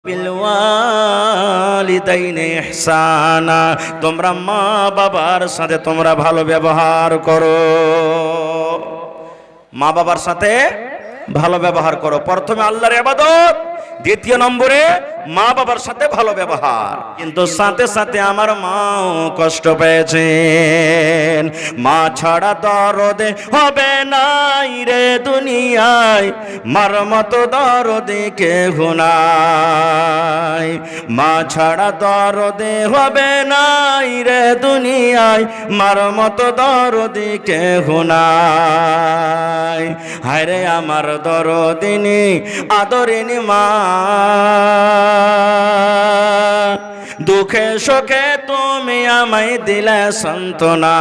বিলওয়ালিদাইনি ইহসানা, তোমরা মা বাবার সাথে তোমরা ভালো ব্যবহার করো। মা বাবার সাথে ভালো ব্যবহার করো। প্রথমে আল্লাহর ইবাদত, দ্বিতীয় নম্বরে মা বাবার সাথে ভালো ব্যবহার। কিন্তু সাথে সাথে আমার মাও কষ্ট পেয়েছেন। মা ছাড়া দরদে হবে নাই রে দুনিয়ায়, মার মতো দরদে কেহ নাই। মা ছাড়া দরদে হবে নাই রে দুনিয়ায়, মার মতো দরদে কেহ নাই। হায় রে আমার দরদিনী আদরিনী মা, দুঃখে সুখে তুমি আমায় দিলে সান্ত্বনা।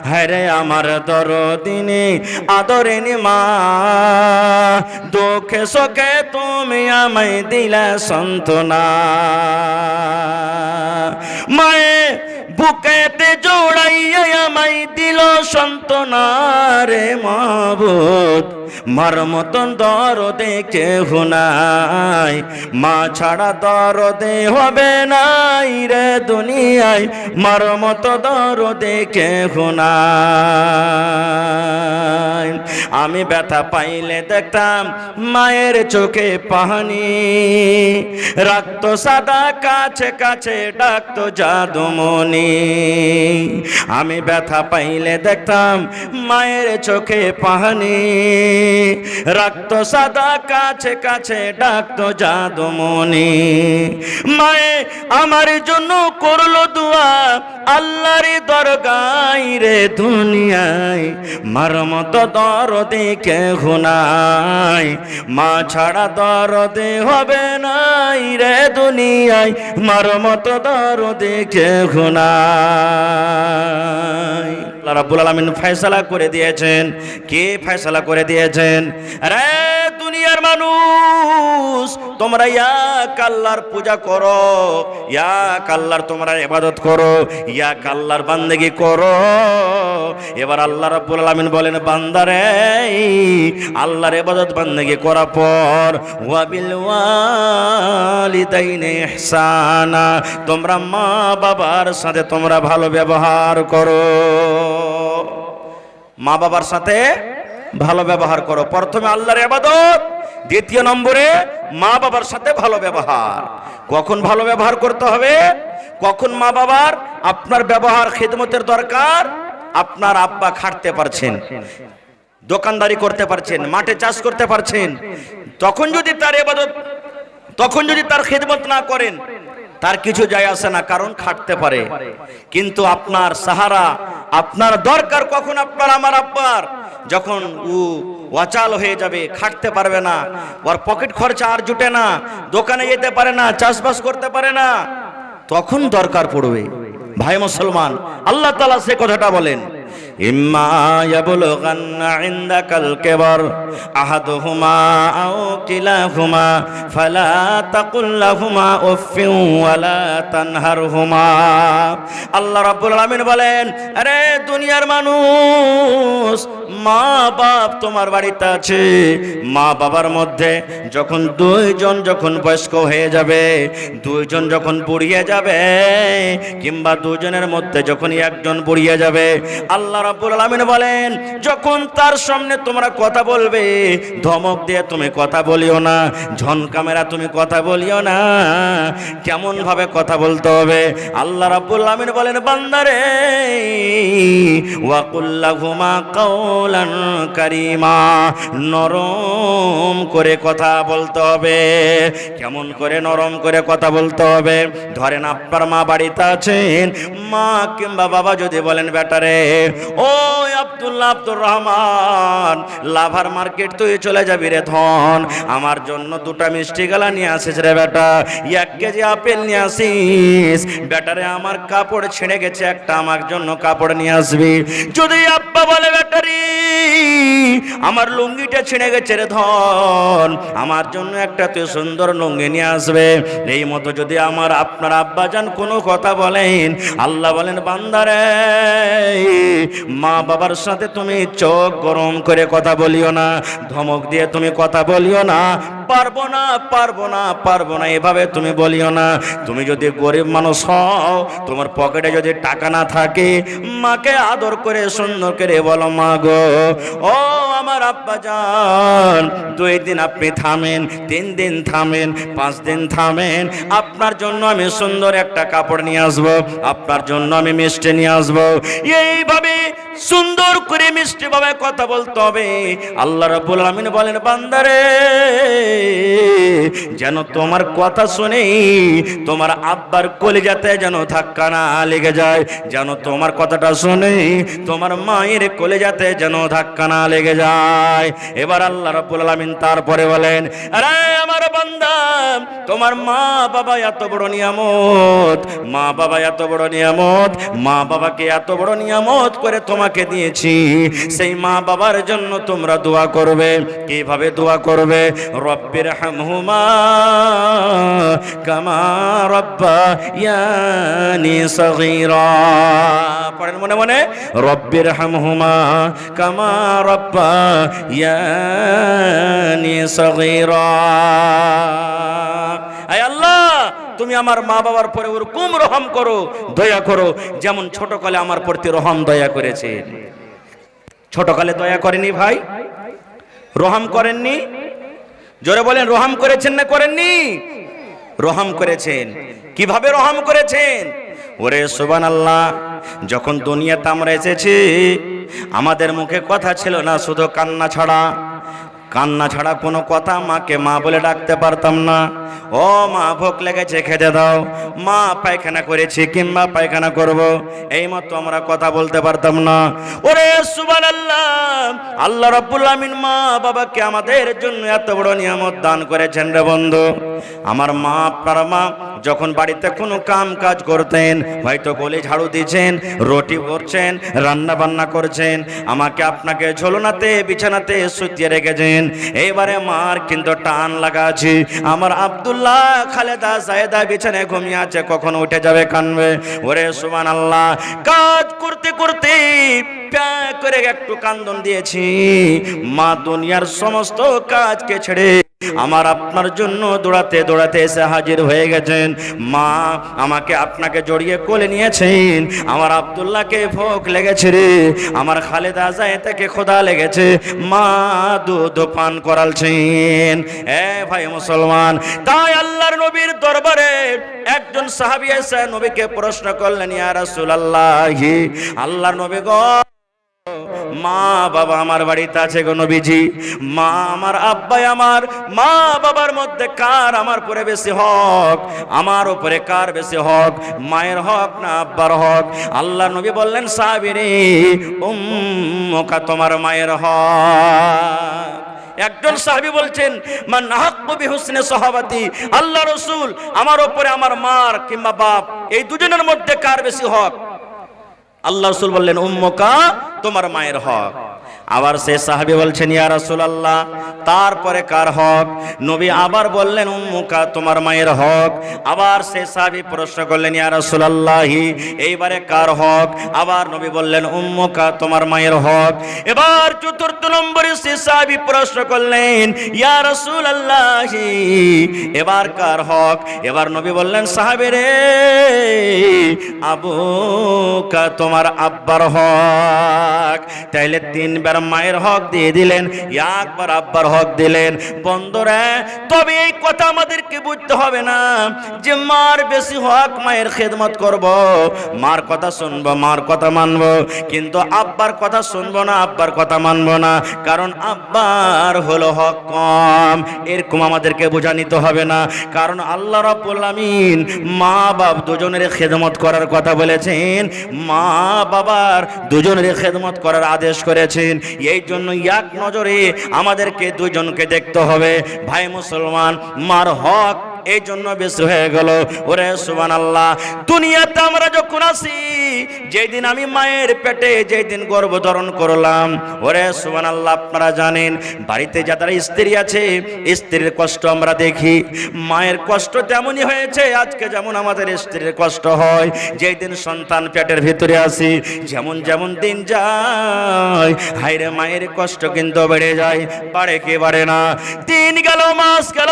হায় রে আমার দরদিনী আদরিনী মা, দুঃখে সুখে তুমি আমায় দিলে সান্ত্বনা। মায়ে বুকেতে জোড়াইয়া আমায় দিল সান্ত্বনা রে মাবুদ, মার মতন দরদে কেহ নাই। মা ছাড়া দরদে হবে নাই রে দুনিয়ায়, মার মতো দরদে কেহ নাই। আমি ব্যথা পাইলে দেখতাম মায়ের চোখে পানি, রাখতো সাদা কাছে কাছে ডাকতো জাদুমণি। আমি ব্যথা পাইলে দেখতাম মায়ের চোখে পানি, রাখতো সাদা কাছে কাছে ডাকতো জাদুমণি। মায়ে আমার জন্য করলো দোয়া আল্লাহর দরগায় রে দুনিয়ায়, মার মতো দরদে কেহ নাই। মা ছাড়া দরদে হবে নাই রে দুনিয়ায়, মার মতো দরদে কেহ নাই। আল্লাহ রাব্বুল আলামিন ফয়সালা করে দিয়েছেন। কে ফয়সালা করে দিয়েছেন? আরে দুনিয়ার মানুষ, তোমরা এক আল্লাহর পূজা করো, এক আল্লাহর তোমরা ইবাদত করো, এক আল্লাহর বান্দেগি করো। এবার আল্লাহ রাব্বুল আলামিন বলেন, বান্দারে আল্লাহর ইবাদত বান্দেগি করার পর ওয়া বিল ওয়ালিদাইনি ইহসানা, তোমরা মা বাবার সাথে তোমরা ভালো ব্যবহার করো। মা বাবার সাথে ভালো ব্যবহার করো। প্রথমে আল্লাহর ইবাদত, দ্বিতীয় নম্বরে মা বাবার সাথে ভালো ব্যবহার। কখন ভালো ব্যবহার করতে হবে? কখন মা বাবার আপনার ব্যবহার খিদমতের দরকার? আপনার আব্বা খাটতে পারছেন, দোকানদারি করতে পারছেন, মাঠে চাষ করতে পারছেন, তখন যদি তার ইবাদত, তখন যদি তার খিদমত না করেন তার কিছু যায় আসে না, কারণ খাটতে পারে। কিন্তু আপনার সাহারা, আপনার দরকার কখন? আপনার আমার আব্বার যখন ওয়াচাল হয়ে যাবে, খাটতে পারবে না, ওর পকেট খরচা আর জুটে না, দোকানে যেতে পারে না, চাষবাস করতে পারে না, তখন দরকার পড়বে। ভাই মুসলমান, আল্লাহ তাআলা সে কথাটা বলেন, ইম্মা ইয়াবলুগান্না ইনদাকাল কিবার আহাদুহুমা আও কিলাহুমা ফালা তাকুল লাহুমা উফফিন ওয়ালা তানহারহুমা। আল্লাহ রাব্বুল আলামিন বলেন, আরে দুনিয়ার মানুষ, মা বাপ তোমার বাড়িতে আছে, মা বাবার মধ্যে যখন দুইজন যখন বয়স্ক হয়ে যাবে, দুইজন যখন বুড়িয়ে যাবে, কিংবা দুজনের মধ্যে যখন একজন বুড়িয়ে যাবে, আল্লাহ রাব্বুল আলামিন বলেন, যখন তার সামনে তোমরা কথা বলবে, ধমক দিয়ে তুমি কথা বলিও না, ঝনকা মেরা তুমি কথা বলিও না। কেমন ভাবে কথা বলতে হবে? আল্লাহ রাব্বুল আলামিন বলেন, বান্দারে ওয়া কুল লাহুমা কাওলান কারীমা, নরম করে কথা বলতে হবে। কেমন করে নরম করে কথা বলতে হবে? ধরেন আপনার মা বাড়িতে আছেন, মা কিংবা বাবা যদি বলেন, বেটারে ও আব্দুল্লাহ, আব্দুর রহমান, লাভার মার্কেট তুই চলে যাবি রে ধন, আমার জন্য দুটা মিষ্টি গালা নিয়ে আসিস রে বেটা, 1 কেজি আপেল নিয়ে আসিস, বেটারে আমার কাপড় ছিঁড়ে গেছে, একটা আমার জন্য কাপড় নিয়ে আসবি। যদি আব্বা বলে, বেটারি আমার লুঙ্গিটা ছিঁড়ে গেছে রে ধন, আমার জন্য একটা তুই সুন্দর লুঙ্গি নিয়ে আসবে। এই মতো যদি আমার আপনার আব্বাজান কোনো কথা বলেন, আল্লাহ বলেন বান্দারে মা বাবার সাথে তুমি চোখ গরম করে কথা বলিও না, ধমক দিয়ে তুমি কথা বলিও না, পারবো না পারবো না পারবো না এভাবে তুমি বলিও না। তুমি যদি গরিব মানুষ হও, তোমার পকেটে যদি টাকা না থাকে, মাকে আদর করে সুন্দর করে বলো মা গো, ও আমার আব্বা জান 2 দিন আপনি থামেন, 3 দিন থামেন, 5 দিন থামেন, আপনার জন্য আমি সুন্দর একটা কাপড় নিয়ে আসবো, আপনার জন্য আমি মিষ্টি নিয়ে আসবো। এইভাবে সুন্দর করে মিষ্টি ভাবে কথা বলতে হবে। আল্লাহ রাব্বুল আলামিন বলেন বান্দারে যেন তোমার কথা শুনে তোমার আব্বার কলিজাতে যেন ধাক্কা না লেগে যায়, যেন তোমার কথাটা শুনে তোমার মায়ের কলিজাতে যেন ধাক্কা না লেগে যায়। এবার আল্লাহ রাব্বুল আলামিন তারপরে বলেন, আরে আমার বান্দা তোমার মা বাবা এত বড় নিয়ামত, মা বাবা এত বড় নিয়ামত, মা বাবাকে এত বড় নিয়ামত করে তোমাকে দিয়েছি, সেই মা বাবার জন্য তোমরা দোয়া করবে। কিভাবে দোয়া করবে? রব্বির হামহুমা কামা রাব্বায়ানি সগীরা। পড়েন মনে মনে, রব্বির হামহুমা কামা রাব্বায়ানি সগীরা। আয় আল্লাহ তুমি আমার মা বাবার পরে ওরকম রহম করো, দয়া করো, যেমন ছোটকালে আমার প্রতি রহম দয়া করেছে। ছোটকালে দয়া করেনি ভাই? রহম করেননি? জোরে বলেন, রহম করেছেন না করেননি? রহম করেছেন। কিভাবে রহম করেছেন? ওরে সুবহানাল্লাহ, যখন দুনিয়াতে আমরা এসেছি আমাদের মুখে কথা ছিল না, শুধু কান্না ছাড়া, কান্না ছাড়া কোনো কথা মাকে মা বলে ডাকতে পারতাম না। ও মা ভোক লেগেছে খেতে দাও, মা পায়খানা করেছি কিংবা পায়খানা করব, এই মতো আমরা কথা বলতে পারতাম না। ওরে সুবহানাল্লাহ, আল্লাহ রাব্বুল আমিন মা বাবাকে আমাদের জন্য এত বড় নিয়ামত দান করেছেন রে বন্ধু। আমার মা, আপনার মা যখন বাড়িতে কোনো কাম কাজ করতেন, হয়তো গলি ঝাড়ু দিয়েছেন, রুটি করছেন, রান্না বান্না করছেন, আমাকে আপনাকে ঝোলনাতে বিছানাতে শুইয়ে রেখেছেন। এইবারে মার কিন্তু টান লাগা আছে, আমার আব্দুল্লাহ খালেদা জায়েদা বিছানায় ঘুমিয়ে আছে, কখন উঠে যাবে কানবে। ওরে সুবহানাল্লাহ, কাজ করতে করতে প্যাঁ করে একটু কান্দন দিয়েছি, মা দুনিয়ার সমস্ত কাজকে ছেড়ে আমার আপনার জন্য দৌড়াতে দৌড়াতে এসে হাজির হয়ে গেছেন। মা আমাকে আপনাকে জড়িয়ে কোলে নিয়েছেন, আমার আব্দুল্লাহকে ভোগ লেগেছে রে, আমার খালেদা জায়েদাকে ক্ষুধা লেগেছে, মা দুধ পান করালছেন। এ ভাই মুসলমান, তাই আল্লাহর নবীর দরবারে একজন সাহাবী এসে নবীকে প্রশ্ন করলেন, ইয়া রাসূলুল্লাহ, আল্লাহর নবী গো, মা বাবা আমার বাড়িতে আছে গো নবীজি, মা আমার আব্বাই আমার, মা বাবার মধ্যে কার আমার উপরে বেশি হক, আমার উপরে কার বেশি হক, মায়ের হক না আব্বার হক? আল্লাহ নবী বললেন, সাহাবী রে, উম্মুকা তোমার মায়ের হক। একজন সাহাবী বলছেন, মান আহাক্কু বিহুসনি সাহাবাতি, আল্লাহ রাসূল আমার উপরে আমার মার কিংবা বাপ এই দুজনের মধ্যে কার বেশি হক? আল্লাহ রাসূল বললেন, উম্মুকা তোমার মায়ের হক। আবার সে সাহাবী বলছেন, ইয়া রাসূলুল্লাহ তারপরে কার হক? নবী আবার বললেন, উম্মুকা তোমার মায়ের হক। আবার সে সাহাবী প্রশ্ন করলেন, ইয়া রাসূলুল্লাহ এইবারে কার হক? আবার নবী বললেন, উম্মুকা তোমার মায়ের হক। এবার চতুর্থ নম্বরে সে সাহাবী প্রশ্ন করলেন, ইয়া রাসূলুল্লাহ এবার কার হক? এবার নবী বললেন, সাহাবী রে, আবুকা তোমার আব্বার হক। তাইলে 3 বার মায়ের হক দিয়ে দিলেন, একবার আব্বার হক দিলেন। বন্ধুরা, তবে এই কথা আমাদেরকে বুঝতে হবে না যে মার বেশি হক, মায়ের খেদমত করব, মার কথা শুনবো, মার কথা মানবো, কিন্তু আব্বার কথা শুনবো না, আব্বার কথা মানবো না, কারণ আব্বার হলো হক কম। এরকম আমাদেরকে বোঝা নিতে হবে না, কারণ আল্লাহ রাব্বুল আমিন মা বাপ দুজনের খেদমত করার কথা বলেছেন, মা বাবার দুজনের খেদমত করার আদেশ করেছেন। এই জন্য এক নজরে আমাদেরকে দুজনকে দেখতে হবে। ভাই মুসলমান, মার হক এই জন্য বেশি হয়ে গেল। ওরে সুবহানাল্লাহ, দুনিয়াতে আমরা যখন আসি, যেদিন আমি মায়ের পেটে যেদিন গর্ভধারণ করলাম, ওরে সুবহানাল্লাহ, আপনারা জানেন বাড়িতে যারা স্ত্রী আছে, স্ত্রীর কষ্ট আমরা দেখি। মায়ের কষ্ট তেমনই হয়েছে আজকে যেমন আমাদের স্ত্রীর কষ্ট হয় যেই দিন সন্তান পেটের ভিতরে আসি। যেমন যেমন দিন যায়, হায়রে মায়ের কষ্ট কিন্তু বেড়ে যায়। বাড়ে কি বাড়ে না? দিন গেল, মাস গেল,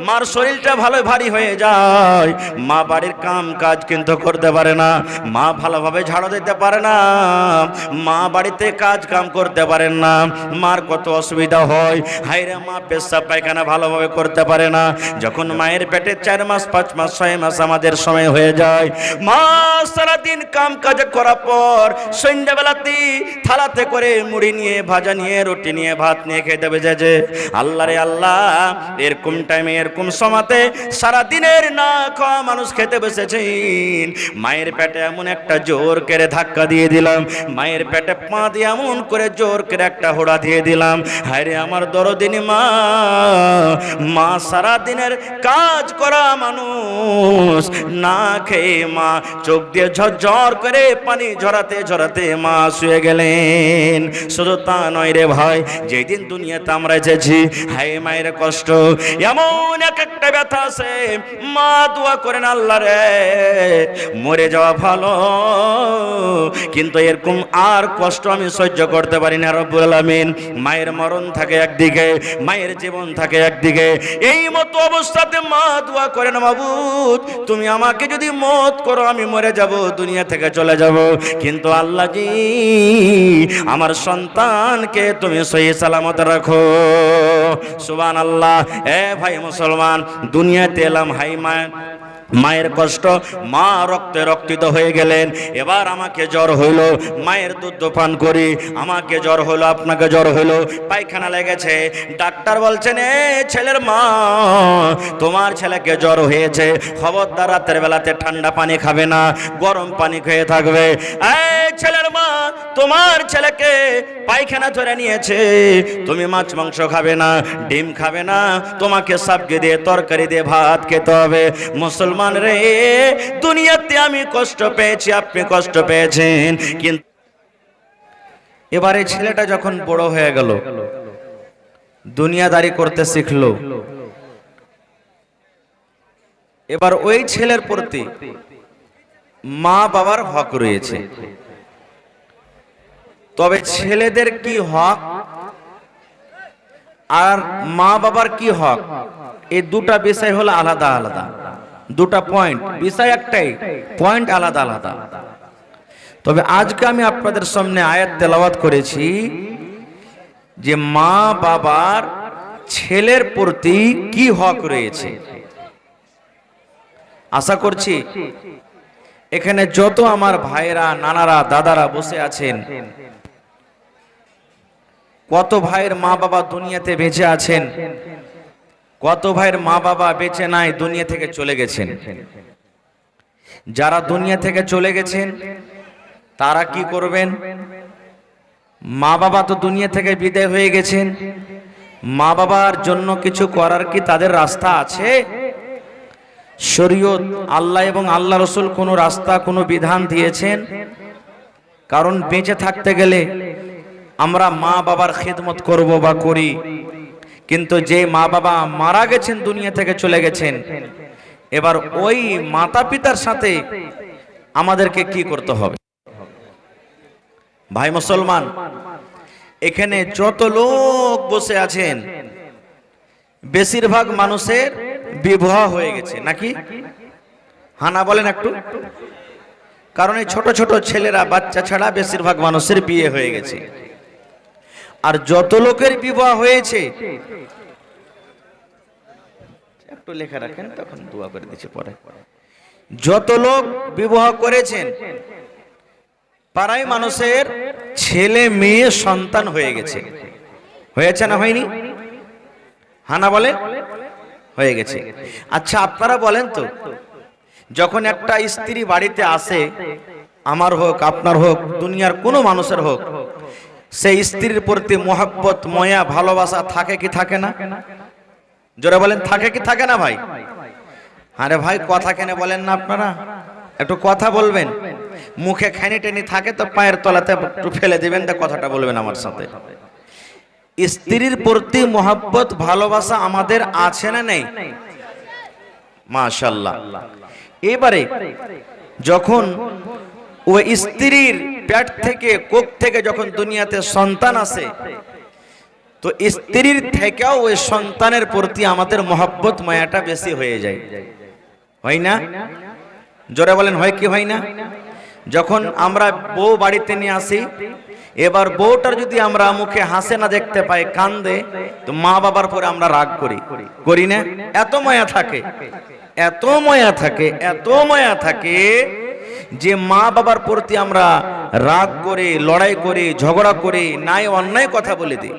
মার শরীরটা ভালো ভারী হয়ে যায়। মা বাড়ির কাম কাজ কিন্তু করতে পারে না, মা ভালোভাবে ঝাড়ু দিতে পারে না, মা বাড়িতে কাজ কাম করতে পারেন না। মার কত অসুবিধা হয়। হায়রে মা পেশাব পায়খানা ভালোভাবে করতে পারে না। যখন মায়ের পেটে 4 মাস 5 মাস 6 মাস আমাদের সময় হয়ে যায়, মা সারাদিন কাম কাজ করার পর সন্ধ্যাবেলাতে থালাতে করে মুড়ি নিয়ে, ভাজা নিয়ে, রুটি নিয়ে, ভাত নিয়ে খেতে বেজে যে আল্লাহ রে আল্লাহ, এরকম টাইমে এরকম সময়তে সারাদিনের না খাওয়া মানুষ খেতে বসেছেন। মায়ের পেটে এমন একটা জোর করে ধাক্কা দিয়ে দিলাম, মায়ের পেটে পা দিয়ে এমন করে জোর করে একটা হোড়া দিয়ে দিলাম। হায়রে আমার দরদিনী মা, মা সারাদিনের কাজ করা মানুষ, না খেয়ে মা চোখ দিয়ে ঝরঝর করে পানি ঝরাতে ঝরাতে মা শুয়ে গেলেন। শুধু তা নয় রে ভাই, যেদিন দুনিয়াতে আমরা এসেছি, হায় মায়ের কষ্ট এমন এক একটা ব্যথা আছে, মা দোয়া করেন আল্লাহ রে মরে যাওয়া ভালো, কিন্তু এরকম আর কষ্ট আমি সহ্য করতে পারি না রব্বুল আলামিন। মায়ের মরণ থাকে একদিকে, মায়ের জীবন থাকে একদিকে। এই মতো অবস্থাতে মা দোয়া করেন, মাবুদ তুমি আমাকে যদি মত করো আমি মরে যাব, দুনিয়া থেকে চলে যাব, কিন্তু আল্লাহ জি আমার সন্তানকে তুমি সহি সালামত রাখো। সুবহানাল্লাহ। এ ভাই মুসলমান, দুনিয়াতে এলাম, হাই মায়ের কষ্ট, মা রক্তে রক্তিত হয়ে গেলেন। এবার আমাকে জ্বর হইল, মায়ের দুধ পান করি, আমাকে জ্বর হলো, আপনাকে জ্বর হলো, পায়খানা লেগেছে। ডাক্তার বলছেন, এ ছেলের মা, তোমার ছেলেকে জ্বর হয়েছে, খবরদার রাতের বেলাতে ঠান্ডা পানি খাবে না, গরম পানি খেয়ে থাকবে। এই ছেলের মা, তোমার ছেলেকে পায়খানা ধরে নিয়েছে, তুমি মাছ মাংস খাবে না, ডিম খাবে না, তোমাকে সবজি দিয়ে তরকারি দিয়ে ভাত খেতে হবে। মুসলমান রে, দুনিয়াতে আমি কষ্ট পেয়েছি, আপনি কষ্ট পেয়েছেন, কিন্তু এবারে ছেলেটা যখন বড় হয়ে গেল, দুনিয়াদারি করতে শিখলো, এবার ওই ছেলের প্রতি মা বাবার হক রয়েছে। তবে ছেলেদের কি হক আর মা বাবার কি হক, এই দুটা বিষয় হলো আলাদা আলাদা, দুটা পয়েন্ট, বিষয় একটাই, পয়েন্ট আলাদা আলাদা। তবে আজকে আমি আপনাদের সামনে আয়াত তেলাওয়াত করেছি যে মা বাবার ছেলের প্রতি কি হক রয়েছে। আশা করছি এখানে যত আমার ভাইরা, নানারা, দাদারা বসে আছেন, কত ভাইয়ের মা বাবা দুনিয়াতে বেঁচে আছেন, কত ভাইয়ের মা বাবা বেঁচে নাই, দুনিয়া থেকে চলে গেছেন। যারা দুনিয়া থেকে চলে গেছেন তারা কি করবেন? মা বাবা তো দুনিয়া থেকে বিদায় হয়ে গেছেন, মা বাবার জন্য কিছু করার কি তাদের রাস্তা আছে? শরীয়ত, আল্লাহ এবং আল্লাহ রসুল কোনো রাস্তা, কোনো বিধান দিয়েছেন? কারণ বেঁচে থাকতে গেলে আমরা মা বাবার খিদমত করব বা করি, কিন্তু যে মা বাবা মারা গেছেন, দুনিয়া থেকে চলে গেছেন, এবার ওই মাতা পিতার সাথে আমাদেরকে কি করতে হবে? ভাই মুসলমান, এখানে যত লোক বসে আছেন বেশিরভাগ মানুষের বিবাহ হয়ে গেছে নাকি? হানা বলেন একটু। কারণ এই ছোট ছোট ছেলেরা, বাচ্চা ছাড়া বেশিরভাগ মানুষের বিয়ে হয়ে গেছে। আর যত লোকের বিবাহ হয়েছে, একটু লেখা রাখেন, তখন দোয়া করে দিচ্ছি পরে। যত লোক বিবাহ করেছেন, পাড়ায় মানুষের ছেলে মেয়ে সন্তান হয়ে গেছে। হয়েছে না হয়নি? হানা বলে হয়ে গেছে। আচ্ছা আপনারা বলেন তো, যখন একটা স্ত্রী বাড়িতে আসে, আমার হোক, আপনার হোক, দুনিয়ার কোনো মানুষের হোক, সেই স্ত্রীর প্রতি মোহাব্বত, ময়া, ভালোবাসা থাকে কি থাকে না? জোরে বলেন, থাকে কি থাকে না ভাই? আরে ভাই কথা কেন বলেন না আপনারা? একটু কথা বলবেন। মুখে খানি টেনি থাকে তো পায়ের তলাতে একটু ফেলে দিবেন, তা কথাটা বলবেন আমার সাথে। স্ত্রীর প্রতি মোহাব্বত ভালোবাসা আমাদের আছে না নেই? মাশাআল্লাহ। এবারে যখন ওই স্ত্রীর পেট থেকে, কোখ থেকে যখন দুনিয়াতে সন্তান আসে, তো স্ত্রীর থেকেও ওই সন্তানের প্রতি আমাদের মোহাব্বত মায়াটা বেশি হয়ে যায়, হয় না? জোরে বলেন, হয় কি হয় না? যখন আমরা বউ বাড়িতে নিয়ে আসি, এবার বউটার যদি আমরা মুখে হাসে না দেখতে পাই, কান্দে, তো মা বাবার পরে আমরা রাগ করি, করি না? এত মায়া থাকে, এত মায়া থাকে, এত মায়া থাকে যে মা বাবার প্রতি আমরা রাগ করে, লড়াই করে, ঝগড়া করে, নাই অন্যায় কথা বলে দিই।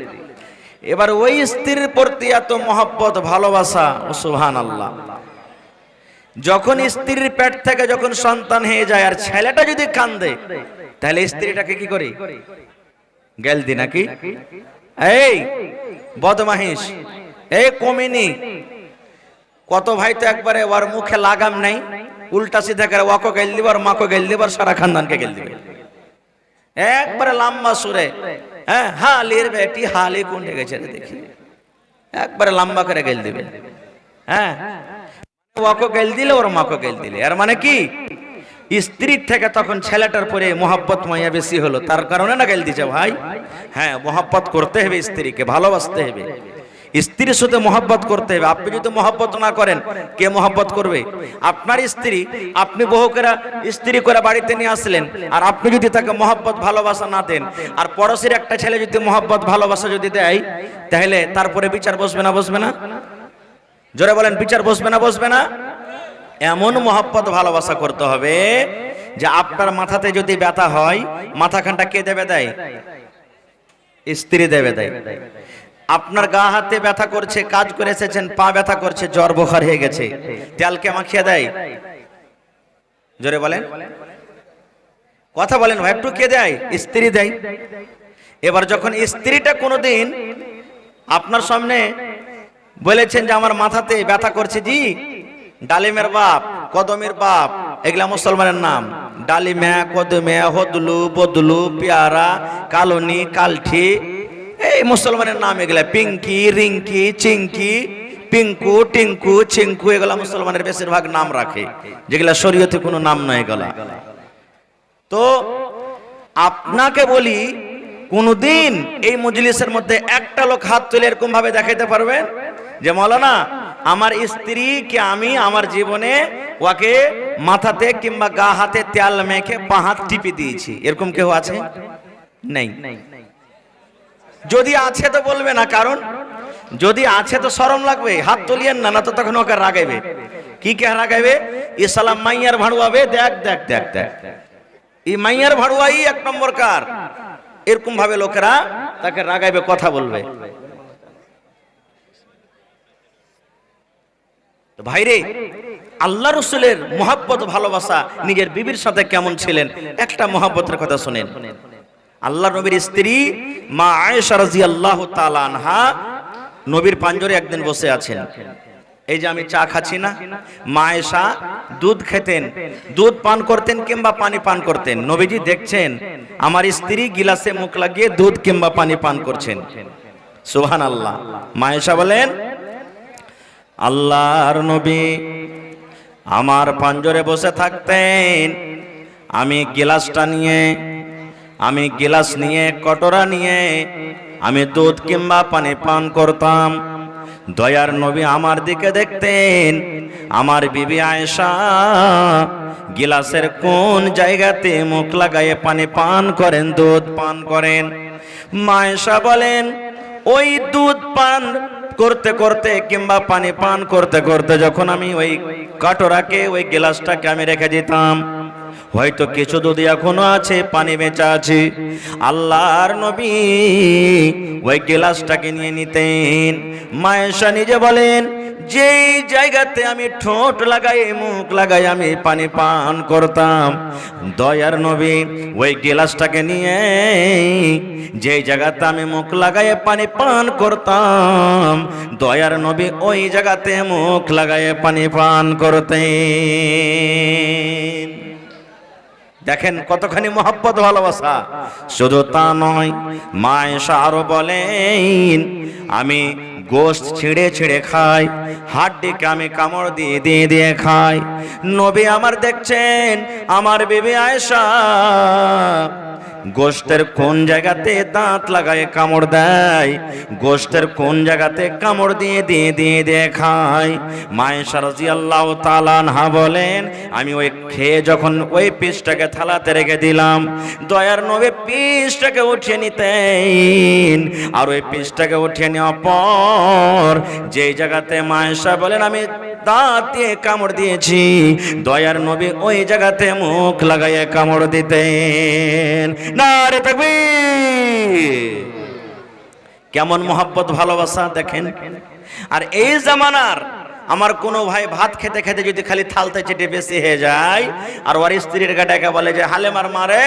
এবার ওই স্ত্রীর প্রতি এত মহব্বত ভালোবাসা, ও সুবহানাল্লাহ। যখন স্ত্রীর পেট থেকে যখন সন্তান হয়ে যায় আর ছেলেটা যদি কান্দে, তাহলে স্ত্রীটাকে কি করে? গেল দি নাকি? এই বদমাহিস, এই কমিনি। কত ভাই তো একবারে ওর মুখে লাগাম নাই, উল্টা সিধা করে ওকে গেল দিবার, মাকে গেল দিবার, সারা খানদানকে গেল দিবে একবারে লম্বা সুরে। হ্যাঁ, হালির বেটি হালি কোনটা গেছে রে দেখি, একবারে লম্বা করে গেল দিবে। হ্যাঁ, ওকে গেল দিলে, ওর মাকে গেল দিলে। আর মানে কি? স্ত্রীর থেকে তখন ছেলেটার পরে মোহাব্বত মায়া বেশি হলো, তার কারণে না গেল দিছে ভাই। হ্যাঁ, মোহাব্বত করতে হবে, স্ত্রীকে ভালোবাসতে হবে, স্ত্রীর সাথে মোহাব্বত করতে হবে। আপনি যদি মোহাব্বত না করেন, কে মোহাব্বত করবে? আপনার স্ত্রী, আপনি বহু করে স্ত্রী করে বাড়িতে নিয়ে আসলেন, আর আপনি যদি তাকে মোহাব্বত ভালোবাসা না দেন, আর পড়োশির একটা ছেলে যদি মোহাব্বত ভালোবাসা যদি দেয়, তাহলে তারপরে বিচার বসবে না? বসবে না? জোরে বলেন, বিচার বসবে না? বসবে না? এমন মোহাব্বত ভালোবাসা করতে হবে যে আপনার মাথাতে যদি ব্যথা হয়, মাথাখানটা কে দেবে দেয়? স্ত্রী দেবে দেয়। আপনার গা হাতে ব্যথা করছে, কাজ করে এসেছেন, পা ব্যথা করছে, জ্বর বোখার হয়ে গেছে, তেলকে মাখিয়ে দেয়? জোরে বলেন, কথা বলেন ভাই, একটু কে দেয়? স্ত্রী দেয়। এবার যখন স্ত্রীটা কোনোদিন আপনার সামনে বলেছেন যে আমার মাথাতে ব্যথা করছে, জি ডালিমের বাপ, কদমের বাপ, এগুলা মুসলমানের নাম। ডালিমে, কদমে, হদলু, বদলু, পেয়ারা, কালনি, কালঠি, এই মুসলমানের নাম এগুলা। পিঙ্কি, রিঙ্কি, চিঙ্কি, পিঙ্কু, টিঙ্কু, চিঙ্কু, এগুলা মুসলমানের বেশিরভাগ নাম রাখে, যেগুলা শরীয়তে কোনো নাম নয় এগুলা। তো আপনাকে বলি, কোনদিন এই মজলিসের মধ্যে একটা লোক হাত তুলে এরকম ভাবে দেখাইতে পারবেন যে মাওলানা আমার স্ত্রীকে আমি আমার জীবনে ওকে মাথাতে কিংবা গা হাতে তেল মেখে পা হাত টিপে দিয়েছি? এরকম কেউ আছে? নেই। যদি আছে তো বলবে না, কারণ যদি আছে তো শরম লাগবে, হাত তুলিয়েন না, না তো তখন ওকে রাগাইবে। কি কে রাগাইবে? ইসলাম মাইয়ার ভাড়ুয়াবে, দেখ দেখ দেখ দেখ, এই মাইয়ার ভাড়ুয়াই এক নম্বর কার। এরকম ভাবে লোকেরা তাকে রাগাইবে, কথা বলবে। ভাইরে, আল্লাহ রসুলের মোহাব্বত ভালোবাসা নিজের বিবির সাথে কেমন ছিলেন, একটা মোহাব্বতের কথা শুনেন। আল্লাহ নবীর স্ত্রী মা আয়েশা রাদিয়াল্লাহু তাআলা আনহা নবীর পাঞ্জরে একদিন বসে আছেন। এই যে আমি চা খাচ্ছি না, মা আয়েশা দুধ খেতেন, দুধ পান করতেন কিংবা পানি পান করতেন। নবীজি দেখছেন আমার স্ত্রী গিলাসে মুখ লাগিয়ে দুধ কিংবা পানি পান করছেন। সুবহানাল্লাহ। মা আয়েশা বলেন, আল্লাহর নবী আমার পাঞ্জরে বসে থাকতেন, আমি গিলাস নিয়ে কটোরা নিয়ে আমি দুধ কিংবা পানি পান করতাম। দয়ার নবী আমার দিকে দেখতেন, আমার বিবি আয়েশা গিলাসের কোন জায়গাতে মুখ লাগায়ে পানি পান করেন, দুধ পান করেন। মা আয়েশা বলেন, ওই দুধ পান করতে করতে কিংবা পানি পান করতে করতে যখন আমি ওই কাটোরাকে, ওই গিলাসটাকে আমি রেখে দিতাম, হয়তো কিছু দুধ এখনো আছে, পানি বেঁচে আছে, আল্লাহর নবী ওই গিলাসটাকে নিয়ে নিতেন। মা আয়েশা নিজে বলেন, যেই জায়গাতে আমি ঠোঁট লাগাই মুখ লাগাই আমি পানি পান করতাম, দয়ার নবী ওই গ্লাসটাকে নিয়ে যেই জায়গাতে আমি মুখ লাগাই পানি পান করতাম, দয়ার নবী ওই জায়গাতে মুখ লাগাই পানি পান করতেন। দেখেন কতখানি মহব্বত ভালোবাসা। শুধু তা নয়, মা আয়েশা আরো বলেন, আমি গোশত ছিঁড়ে ছিঁড়ে খাই, হাড্ডিকে আমি কামড় দিয়ে দিয়ে দিয়ে খাই। নবী আমার দেখছেন আমার বিবি আয়েশা গোশতের কোন জায়গাতে দাঁত লাগায় কামড় দেয়, গোশতের কোন জায়গাতে কামড় দিয়ে দিয়ে দিয়ে দিয়ে খায়। মা আয়েশা রাদিয়াল্লাহু তাআলা আনহা বলেন, আমি ওই খেয়ে যখন ওই পিসটাকে থালাতে রেখে দিলাম, দয়ার নবী পিসটাকে উঠিয়ে নিতেন, আর ওই পিসটাকে উঠিয়ে নেওয়ার পর যেই জায়গাতে মা আয়েশা বলেন আমি দাঁত দিয়ে কামড় দিয়েছি, দয়ার নবী ওই জায়গাতে মুখ লাগাইয়ে কামড় দিতেন। নারে তাকবীর! কেমন মহব্বত ভালোবাসা দেখেন। আর এই জামানার আমার কোনো ভাই ভাত খেতে খেতে যদি খালি থালতে চেটে বেশি হয়ে যায়, আর ওর স্ত্রীর গাটাকে বলে যে হালেমার মারে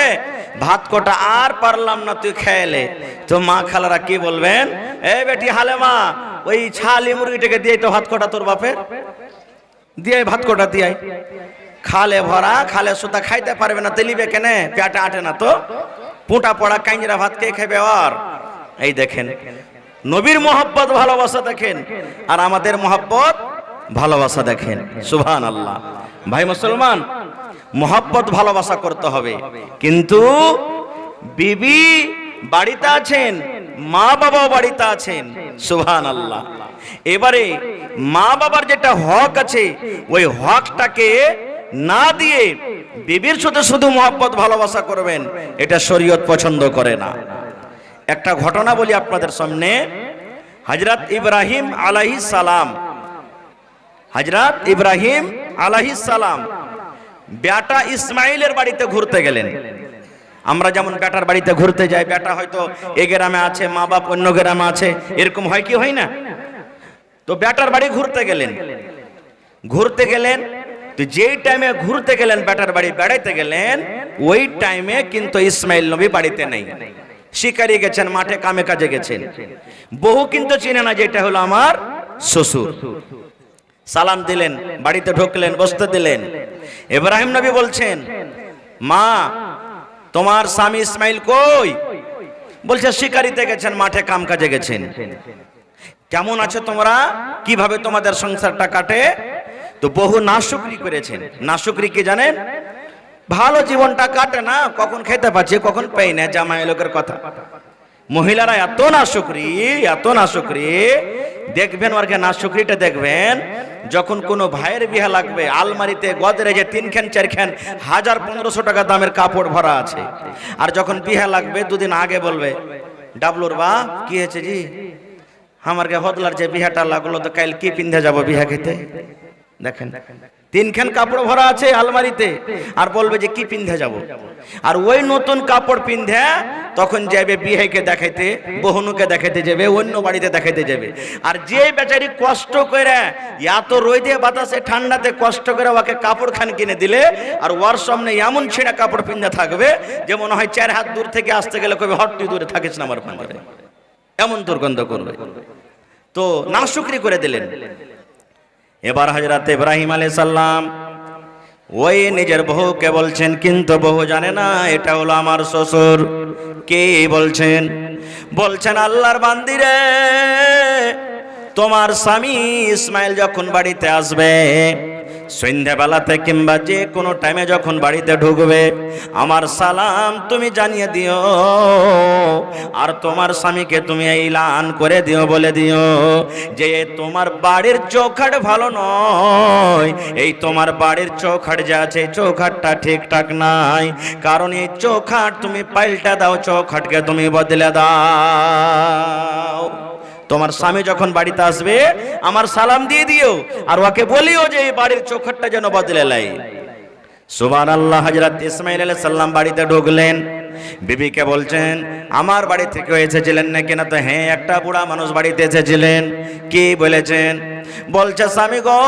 ভাত কোটা আর পারলাম না তুই খেয়েলে, তো মা খালারা কি বলবেন, এই বেটি হালেমা ওই ছালি মুরগিটাকে দিয়ে তো ভাত কোটা তোর বাপের দিয়ে ভাত কোটা দিয়ে খালে ভরা, খালে সুতা খাইতে পারবে না, তেলিবে কেনে, পেটে আটে না তো, পোটা পড়া কাঞ্জিরা ভাত কে খাবে। আর এই দেখেন নবীর মহব্বত ভালোবাসা দেখেন, আর আমাদের মহব্বত ভালোবাসা দেখেন। সুবহানাল্লাহ। ভাই মুসলমান, মহব্বত ভালোবাসা করতে হবে, কিন্তু বিবি বাড়িতে আছেন, মা বাবাও বাড়িতে আছেন। সুবহানাল্লাহ। এবারে মা বাবার যেটা হক আছে, ওই হকটাকে না দিয়ে বিবির সাথে শুধু মহব্বত ভালোবাসা করবেন, এটা শরীয়ত পছন্দ করে না। একটা ঘটনা বলি আপনাদের সামনে। হযরত ইব্রাহিম আলাইহিস সালাম, হযরত ইব্রাহিম আলাইহিস সালাম বেটা ইসমাইলের বাড়িতে ঘুরতে গেলেন। আমরা যেমন বেটার বাড়িতে ঘুরতে যাই, বেটা হয়তো এ গ্রামে আছে, মা বাপ অন্য গ্রামে আছে, এরকম হয় কি হয় না? তো বেটার বাড়ি ঘুরতে গেলেন, ঘুরতে গেলেন, তো যেই টাইমে ঘুরতে গেলেন বেটার বাড়ি বেড়াইতে গেলেন, ওই টাইমে কিন্তু ইসমাইল নবী বাড়িতে নেই, শিকারি গেছেন, মাঠে কামে কাজে গেছেন। বহু কিন্তু চিনে না যে এটা হলো আমার শ্বশুর। সালাম দিলেন, বাড়িতে ঢুকলেন, বসতে দিলেন। ইব্রাহিম নবী বলছেন, মা তোমার স্বামী ইসমাইল কই? বলছে শিকারিতে গেছেন, মাঠে কাম কাজে গেছেন। কেমন আছো তোমরা? কিভাবে তোমাদের সংসারটা কাটে? তো বহু নাশুকরি করেছেন। নাশুকরি কি জানেন? ভালো জীবনটা কাটে না, কখন খেতে পাচ্ছে কখন পাই না, জামাই লোকের কথা। মহিলারা এত নাশুকরি, এত নাশুকরি, দেখবেন ওর নাশুকরিটা দেখবেন, যখন কোনো ভাইয়ের বিয়ে লাগবে, আলমারিতে গদরেজে 3 খান 4 খান 1000-1500 টাকা দামের কাপড় ভরা আছে, আর যখন বিয়ে লাগবে দুদিন আগে বলবে, ডাবলুর বা কি হয়েছে জি, আমার হদলার যে বিহাটা লাগলো, তো কাল কি পিন্ধে যাবো বিহা খেতে। দেখেন 3 খান কাপড় ভরা আছে আলমারিতে, আর বলবে যে কি পিন্ধে যাব। আর ওই নতুন কাপড় পিন্ধে তখন যাবে বিয়েকে দেখাইতে, বহুনুকে দেখাইতে যাবে, অন্য বাড়িতে দেখাইতে যাবে। আর যে বেচারি কষ্ট করে এত রোদে বাতাসে ঠান্ডাতে কষ্ট করে ওকে কাপড় খান কিনে দিলে, আর ওর সামনে এমন ছেঁড়া কাপড় পিন্ধে থাকবে যে মনে হয় 4 হাত দূর থেকে আসতে গেলে কবে হট তুই দূরে থাকিস না আমার পাঞ্জারে, এমন দুর্গন্ধ করবে। তো নাশুকরি করে দিলেন। এবার হযরত ইব্রাহিম আলাইহিস সালাম ওই নিজের বহুকে বলছেন, কিন্তু বহু জানে না এটা হলো আমার শ্বশুর। কে বলছেন? বলছেন আল্লাহর বান্দিরে, তোমার স্বামী ইসমাইল যখন বাড়িতে আসবে, সন্ধ্যাবেলাতে কিংবা যে কোনো টাইমে যখন বাড়িতে ঢুকবে, আমার সালাম তুমি জানিয়ে দিও, আর তোমার স্বামীকে তুমি এলান করে দিও, বলে দিও যে তোমার বাড়ির চৌখাট ভালো নয়, এই তোমার বাড়ির চৌখাট যা আছে চৌখাটটা ঠিকঠাক নাই, কারণ এই চৌখাট তুমি পাল্টা দাও, চৌখাটকে তুমি বদলে দাও। তোমার স্বামী যখন বাড়িতে আসবে আমার সালাম দিয়ে দিও, আর ওকে বলিও যে এই বাড়ির চৌখাটটা যেন বদলে লাই। সুবহানাল্লাহ। হযরত ইসমাঈল আলাইহিস সালাম বাড়িতে ঢুকলেন, বিবিকে বলছেন আমার বাড়ি থেকে এসেছিলেন নাকি? না তো হ্যাঁ, একটা বুড়া মানুষ বাড়িতে এসেছিলেন। কি বলেছেন? বলছে স্বামী গো,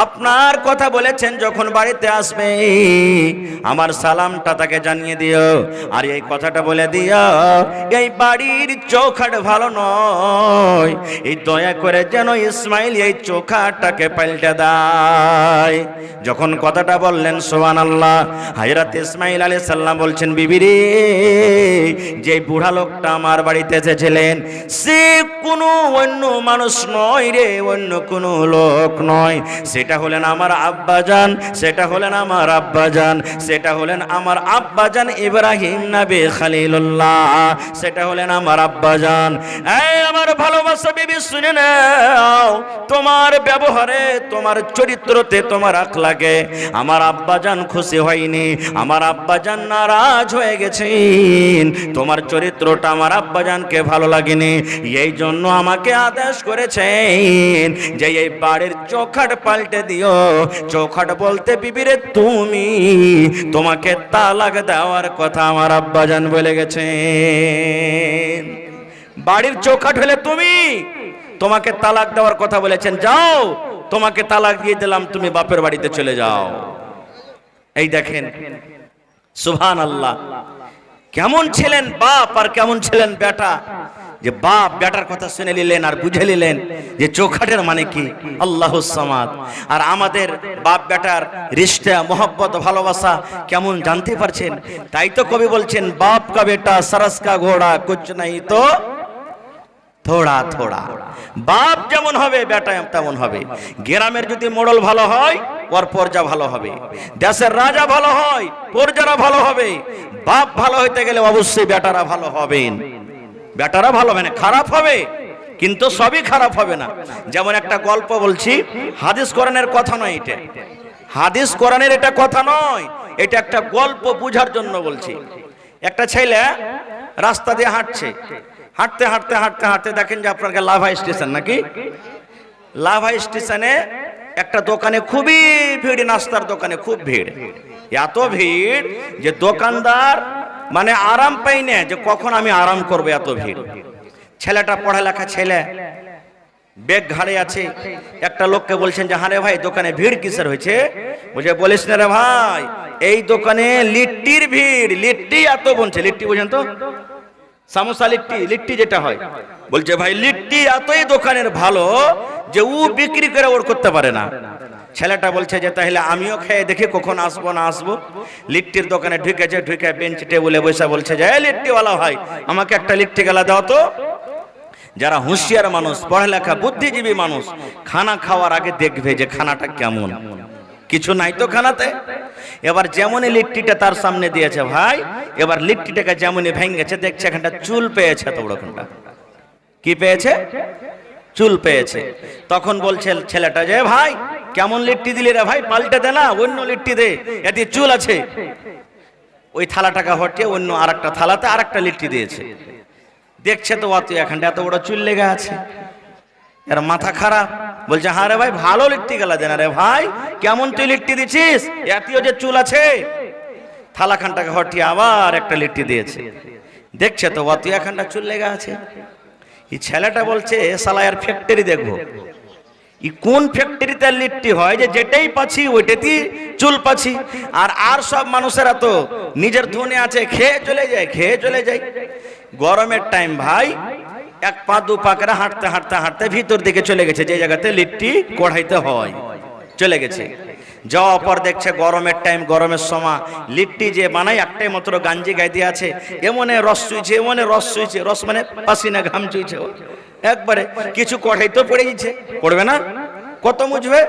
আপনার কথা বলেছেন যখন বাড়িতে আসবে আমার সালামটা তাকে জানিয়ে দিও, আর এই কথাটা বলে দিও এই বাড়ির চৌখাট ভালো নয়, এই দয়া করে যেন ইসমাইল এই চৌখাটটাকে পাল্টে দেয়। যখন কথাটা বললেন সুবহানাল্লাহ, হযরত ইসমাইল আলাইহিস সালাম বলছেন বিবি রে, যে বুড়া লোকটা আমার বাড়িতে এসেছিলেন সে কোনো অন্য মানুষ নয় রে, অন্য কোনো লোক নয়, সেটা হলেন আমার আব্বাজান, সেটা হলেন আমার আব্বাজান, সেটা হলেন আমার আব্বাজান ইব্রাহিম নবী খলিলুল্লাহ, সেটা হলেন আমার আব্বাজান। এই আমার ভালোবাসা বিবি শুনে নাও, তোমার ব্যবহারে, তোমার চরিত্রতে, তোমার আখলাকে আমার আব্বাজান খুশি হয়নি, আমার আব্বাজান নারাজ হয়ে গেছেন, তোমার চরিত্রটা আমার আব্বাজানকে ভালো লাগেনি, এই জন্য আমাকে আদেশ করেছেন যে এই বাড়ির চৌখাট পাল্টে দিও। চৌখাট বলতে বিবিরে তুমি, তোমাকে তালাক দেওয়ার কথা আমার আব্বাজান বলে গেছেন। বাড়ির চৌখাট হলে তুমি, তোমাকে তালাক দেওয়ার কথা বলেছেন, যাও তোমাকে তালাক দিয়ে দিলাম, তুমি বাপের বাড়িতে চলে যাও। এই দেখেন সুবহানাল্লাহ, কেমন ছিলেন বাপ আর কেমন ছিলেন বেটা, যে বাপ বেটার কথা শুনে নিলেন আর বুঝে নিলেন যে চৌখাটের মানে কি আল্লাহুস সামাদ। আর আমাদের বাপ বেটার রিশতা, মোহব্বত, ভালোবাসা কেমন জানতে পারছেন? তাই তো কবি বলছেন বাপ কা বেটা সরস কা ঘোড়া কুছ নাই তো থোড়া থোড়া। বাপ যেমন হবে বেটা তেমন হবে। গ্রামের যদি মোড়ল ভালো হয় ওর পর্যা ভালো হবে, দেশের রাজা ভালো হয় পর্যারা ভালো হবে। বাপ ভালো হইতে গেলে অবশ্যই বেটারা ভালো হবেন। বেটারা ভালো হবে না, খারাপ হবে, কিন্তু সবই খারাপ হবে না। যেমন একটা গল্প বলছি, হাদিস কোরআনের কথা নয় এটা, হাদিস কোরআনের এটা কথা নয়, এটা একটা গল্প বুঝার জন্য বলছি। একটা ছেলে রাস্তা দিয়ে হাঁটছে, হাঁটতে হাঁটতে হাঁটতে হাঁটতে দেখেন যে আপনার লাভা স্টেশন নাকি, লাভা স্টেশনে একটা দোকানে খুবই ভিড়, নাস্তার দোকানে খুব ভিড়, এত ভিড় যে দোকানদার মানে আরাম পাই না যে কখন আমি আরাম করবো, এত ভিড়। ছেলেটা পড়ালেখা ছেলে, ব্যাগ ঘাড়ে আছে। একটা লোককে বলছেন যে হ্যাঁ রে ভাই দোকানে ভিড় কিসের হয়েছে? বলছে বলিস না রে ভাই, এই দোকানে লিট্টির ভিড়, লিট্টি এত বলছে। লিট্টি বুঝেন তো, সামোসা লিট্টি, লিট্টি যেটা হয়। বলছে ভাই লিট্টি এতই দোকানের ভালো যে ও বিক্রি করে ওর করতে পারে না। ছেলেটা বলছে যে তাহলে আমিও খেয়ে দেখি কখন আসবো না আসবো। লিট্টির দোকানে ঢুকেছে, ঢুকে বেঞ্চ টেবিলে বসে বলছে যে লিট্টিওয়ালা ভাই আমাকে একটা লিট্টি গেলা দাও তো। যারা হুঁশিয়ার মানুষ, পড়ালেখা বুদ্ধিজীবী মানুষ, খানা খাওয়ার আগে দেখবে যে খানাটা কেমন, কিছু নাই তো খানাতে। এবার যেমনই লিট্টিটা তার সামনে দিয়েছে ভাই, এবার লিট্টিটাকে যেমনই ভেঙেছে দেখছে এখানটা চুল পেয়েছে, তো ওরকমটা কি পেয়েছে? চুল পেয়েছে। তখন বলছে ছেলেটা যে ভাই কেমন লিট্টি দিলি রে ভাই, পাল্টে দে না, অন্য লিট্টি দে, এতে চুল আছে। ওই থালাটাকে হটিয়ে অন্য আরেকটা থালাতে আরেকটা লিট্টি দিয়েছে। দেখছে তো অত এখানটা এত বড় চুল লেগে আছে, এর মাথা খারাপ। বলছে হ্যাঁ রে ভাই ভালো লিট্টি গেলা দেনা রে ভাই, কেমন তুই লিট্টি দিছিস, এতেও যে চুল আছে। থালাখানটাকে হটিয়ে আবার একটা লিট্টি দিয়েছে। দেখছে তো অত এখানটা চুল লেগে আছে। এই ছেলেটা বলছে শালা এর ফ্যাক্টরি দেখবো, ই কোন ফ্যাক্টরিতে লিট্টি হয় যে যেটাই পাচ্ছি ওইটাতেই চুল পাচ্ছি। আর সব মানুষেরা তো নিজের ধনে আছে, খেয়ে চলে যায়, খেয়ে চলে যায়। গরমের টাইম ভাই এক পা দু পা করে হাঁটতে হাঁটতে হাঁটতে ভিতর দিকে চলে গেছে, যে জায়গাতে লিট্টি কড়াইতে হয় চলে গেছে। যাওয়ার পর দেখছে গরমের টাইম, গরমের সময় লিট্টি যে বানায় একটাই মাত্র গাঞ্জি গায়ে দিয়ে আছে, এমনে রস চুইছে, এমনে রস চুইছে, রস মানে পাসিনা ঘাম চুইছে একবারে। কিছু কড়াই তো পড়ে গেছে, পড়বে না, কত মুছবে।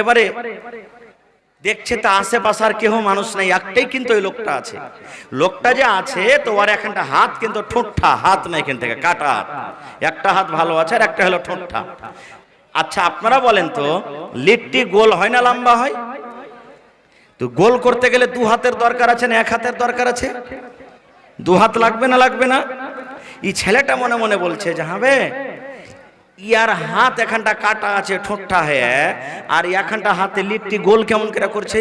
এবারে দেখছে তা আশেপাশে আর কেউ মানুষ নাই, একটাই কিন্তু ওই লোকটা আছে। লোকটা যে আছে তো ওর এখানটা হাত কিন্তু ঠোঁটটা, হাত নাই এখান থেকে কাটা, একটা হাত ভালো আছে আর একটা হলো ঠোঁটটা। আচ্ছা আপনারা বলেন তো লিট্টি গোল হয় না লম্বা হয়? তো গোল করতে গেলে দু হাতের দরকার আছে না এক হাতের দরকার আছে? দু হাত লাগবে না লাগবে না? এই ছেলেটা মনে মনে বলছে যে হবে ইয়ার হাত এখানটা কাটা আছে ঠোঁটটা হয়ে, আর এখানটা হাতে লিট্টি গোল কেমন করে করছে,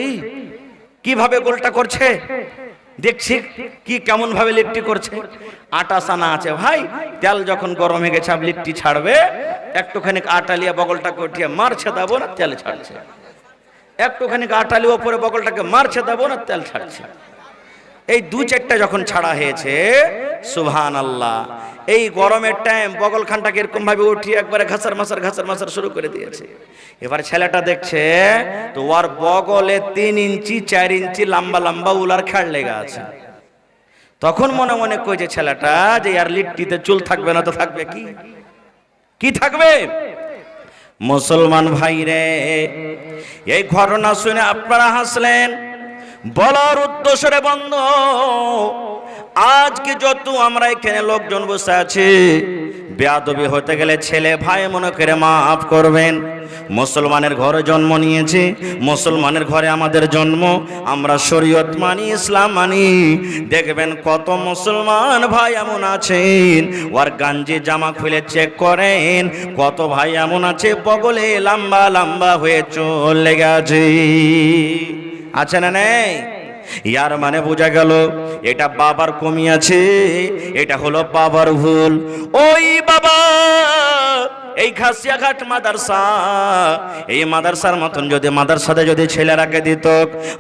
কিভাবে গোলটা করছে দেখছি, কি কেমন ভাবে লিট্টি করছে। আটা সানা আছে ভাই, তেল যখন গরম হয়ে গেছে আপ লিট্টি ছাড়বে, একটুখানি আটা লিয়ে বগলটাকে উঠিয়ে মারছে দেবো না তেল ছাড়ছে, একটুখানি আটা লিয়ে ওপরে বগলটাকে মারছে দেবো না তেল ছাড়ছে। এই দু চারটা যখন ছাড়া হয়েছে, সুবহানাল্লাহ, এই গরমের টাইম বগলখানটাকে এরকম ভাবে উঠিয়ে একবারে ঘাসার মাসার শুরু করে দিয়েছে। এবার ছেলেটা দেখছে তো ওর বগলে 3 ইঞ্চি 4 ইঞ্চি লম্বা লম্বা উলার খেড় লেগে আছে। তখন মনে মনে কইছে ছেলেটা যে আর লিট্টিতে চুল থাকবে না তো থাকবে কি, কি থাকবে? মুসলমান ভাই রে, এই ঘটনা শুনে আপনারা হাসলেন, বলার উদ্দেশ্য রে বন্ধু, আজকে যত আমরা এখানে লোকজন বসে আছি, বেয়াদবি হতে গেলে ছেলে ভাই মনে করে মাফ করবেন। মুসলমানের ঘরে জন্ম নিয়েছি, মুসলমানের ঘরে আমাদের জন্ম, আমরা শরীয়ত মানি, ইসলাম মানি। দেখবেন কত মুসলমান ভাই এমন আছেন ওর গাঞ্জি জামা খুলে চেক করেন, কত ভাই এমন আছে বগলে লম্বা লম্বা হয়ে চুল লেগে আছে না নেই? ইয়ার মানে বোঝা গেল এটা বাবার কমি আছে, এটা হলো বাবার ভুল। ওই বাবা এই খাসিয়াঘাট মাদ্রাসা, এই মাদ্রাসার মতন যদি মাদ্রাসাতে যদি ছেলেরাকে দিত,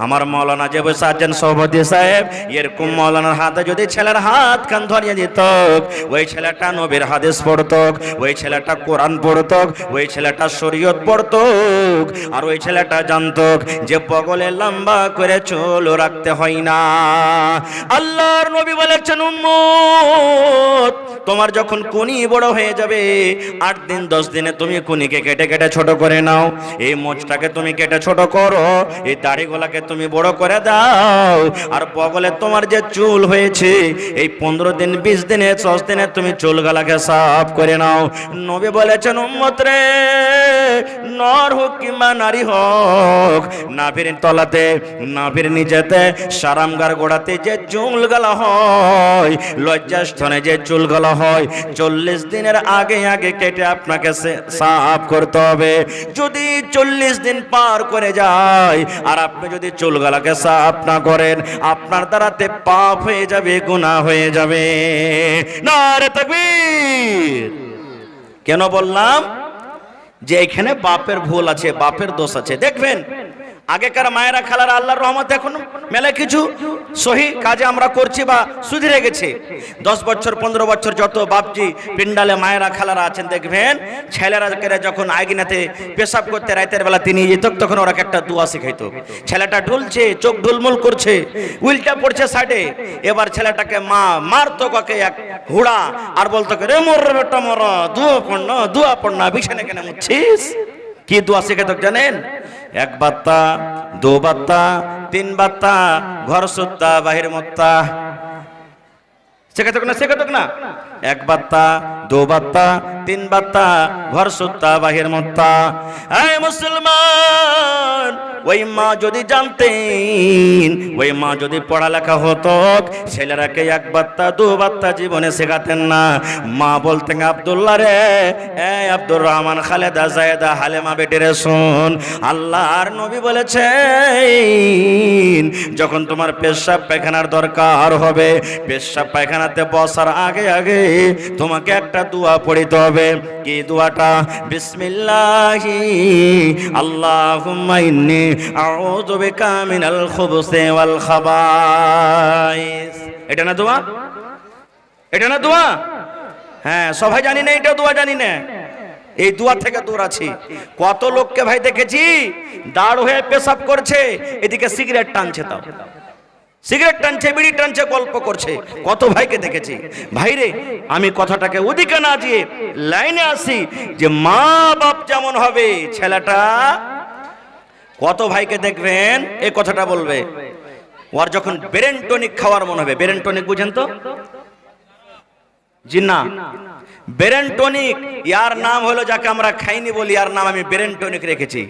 আমার মৌলানা যে বসে আছেন সভাপতি সাহেব, এরকম মৌলানার হাতে যদি ছেলের হাত কান ধরিয়ে দিত, ওই ছেলেটা নবীর হাদিস পড়ত, ওই ছেলেটা কোরআন পড়ত, ওই ছেলেটা শরীয়ত পড়ত, আর ওই ছেলেটা জানত যে বগলে লম্বা করে চুল রাখতে হয় না। আল্লাহর নবী বলেছেন, উম্মত তোমার যখন কুনি বড় হয়ে যাবে, 8 দিন 10 দিনে তুমি কুনিকে কেটে কেটে ছোট করে নাও, এই মোচটাকে তুমি কেটে ছোট করো, এই দাড়িগুলাকে তুমি বড় করে দাও, আর বগলে তোমার যে চুল হয়েছে এই 15 দিন 20 দিনে 10 দিনে তুমি চুলগুলাকে সাফ করে নাও। নবী বলেছেন, উম্মত রে, নর হোক কিংবা নারী হোক, নাভির তলাতে নাভির নিচেতে সারামগার গোড়াতে যে চুলগুলা হয়, লজ্জাস্থানে যে চুলগুলা হয়, 40 দিনের আগে আগে কেটে আপনাকে সাফ করতে হবে। যদি 40 দিন পার করে যায় আর আপনি যদি চুলগুলাকে সাফ না করেন, আপনার দ্বারাতে পাপ হয়ে যাবে, গুনাহ হয়ে যাবে। নারে তাকবীর। কেন বললাম যে এখানে বাপের ভুল আছে, বাপের দোষ আছে। দেখবেন আগেকার মায়েরা খালারা আল্লাহর রহমত এখন মেলা কিছু সহি কাজে আমরা করছি বা সুধরে গেছে। 10 বছর 15 বছর যত বাপজি পিন্ডালে মায়েরা খালারা আছেন, দেখবেন ছেলেরা যখন আইগিনাতে পেশাব করতে রাতের বেলা তিনি যেত, তখন ওরা একটা দোয়া শিখাইতো। ছেলেটা ঢুলছে, চোখ ঢুলমুল করছে, উল্টা পড়ছে সাইডে, এবার ছেলেটাকে মা মারতো কাকে এক হুড়া, আর বলতো রে মোর বেটা মোর, দুয়া পড় না, বিছানে কেন মুচ্ছিস। কি দোয়া শিখাইতো জানেন? 1 বাত্তা 2 বাত্তা 3 বাত্তা, ঘর সুত্তা বাহির মুত্তা, শেখাতো না? শেখাতো না? 1 বাত্তা 2 বাত্তা 3 বাত্তা, ঘর সুত্তা বাহির মুত্তা। এই মুসলমান, ওই মা যদি জানতেন, ওই মা যদি পড়ালেখা হতো, ছেলেরাকে 1 বাত্তা 2 বাত্তা জীবনে শেখাতেন না। মা বলতেন, আব্দুল্লাহ রে, এই আব্দুর রহমান, খালেদা, জায়েদা, হালেমা বেটিরে শোন, আল্লাহর নবী বলেছেন যখন তোমার পেশাব পায়খানার দরকার হবে, পেশাব পায়খানাতে বসার আগে আগে তোমাকে একটা দোয়া পড়িতে হবে। কি দোয়াটা? বিসমিল্লাহি আল্লাহুম্মা ইন্নী আউযু বিকা মিনাল খুবুসি ওয়াল খাবাইস। এটা না দোয়া? এটা না দোয়া? হ্যাঁ, সবাই জানি না এটা দোয়া, জানি না। এই দোয়া থেকে দূর আছি। কত লোককে ভাই দেখেছি দাঁড় হয়ে পেশাব করছে, এদিকে সিগারেট টানছে, তাও সিগারেট টানছে, বিড়ি টানছে, গল্প করছে। কত ভাইকে দেখেছি। ভাইরে, আমি কথাটাকে ওদিকে না দিয়ে লাইনে আসি যে মা বাপ যেমন হবে, ছেলেটা কত ভাইকে দেখবেন এই কথাটা বলবে, ওর যখন ব্রেন টনিক খাওয়ার মনে হবে। ব্রেন টনিক বুঝেন তো? জি না, ব্রেন টনিক ইয়ার নাম হলো, যাকে আমরা খাইনি বলি, ইয়ার নাম আমি ব্রেন টনিক রেখেছি।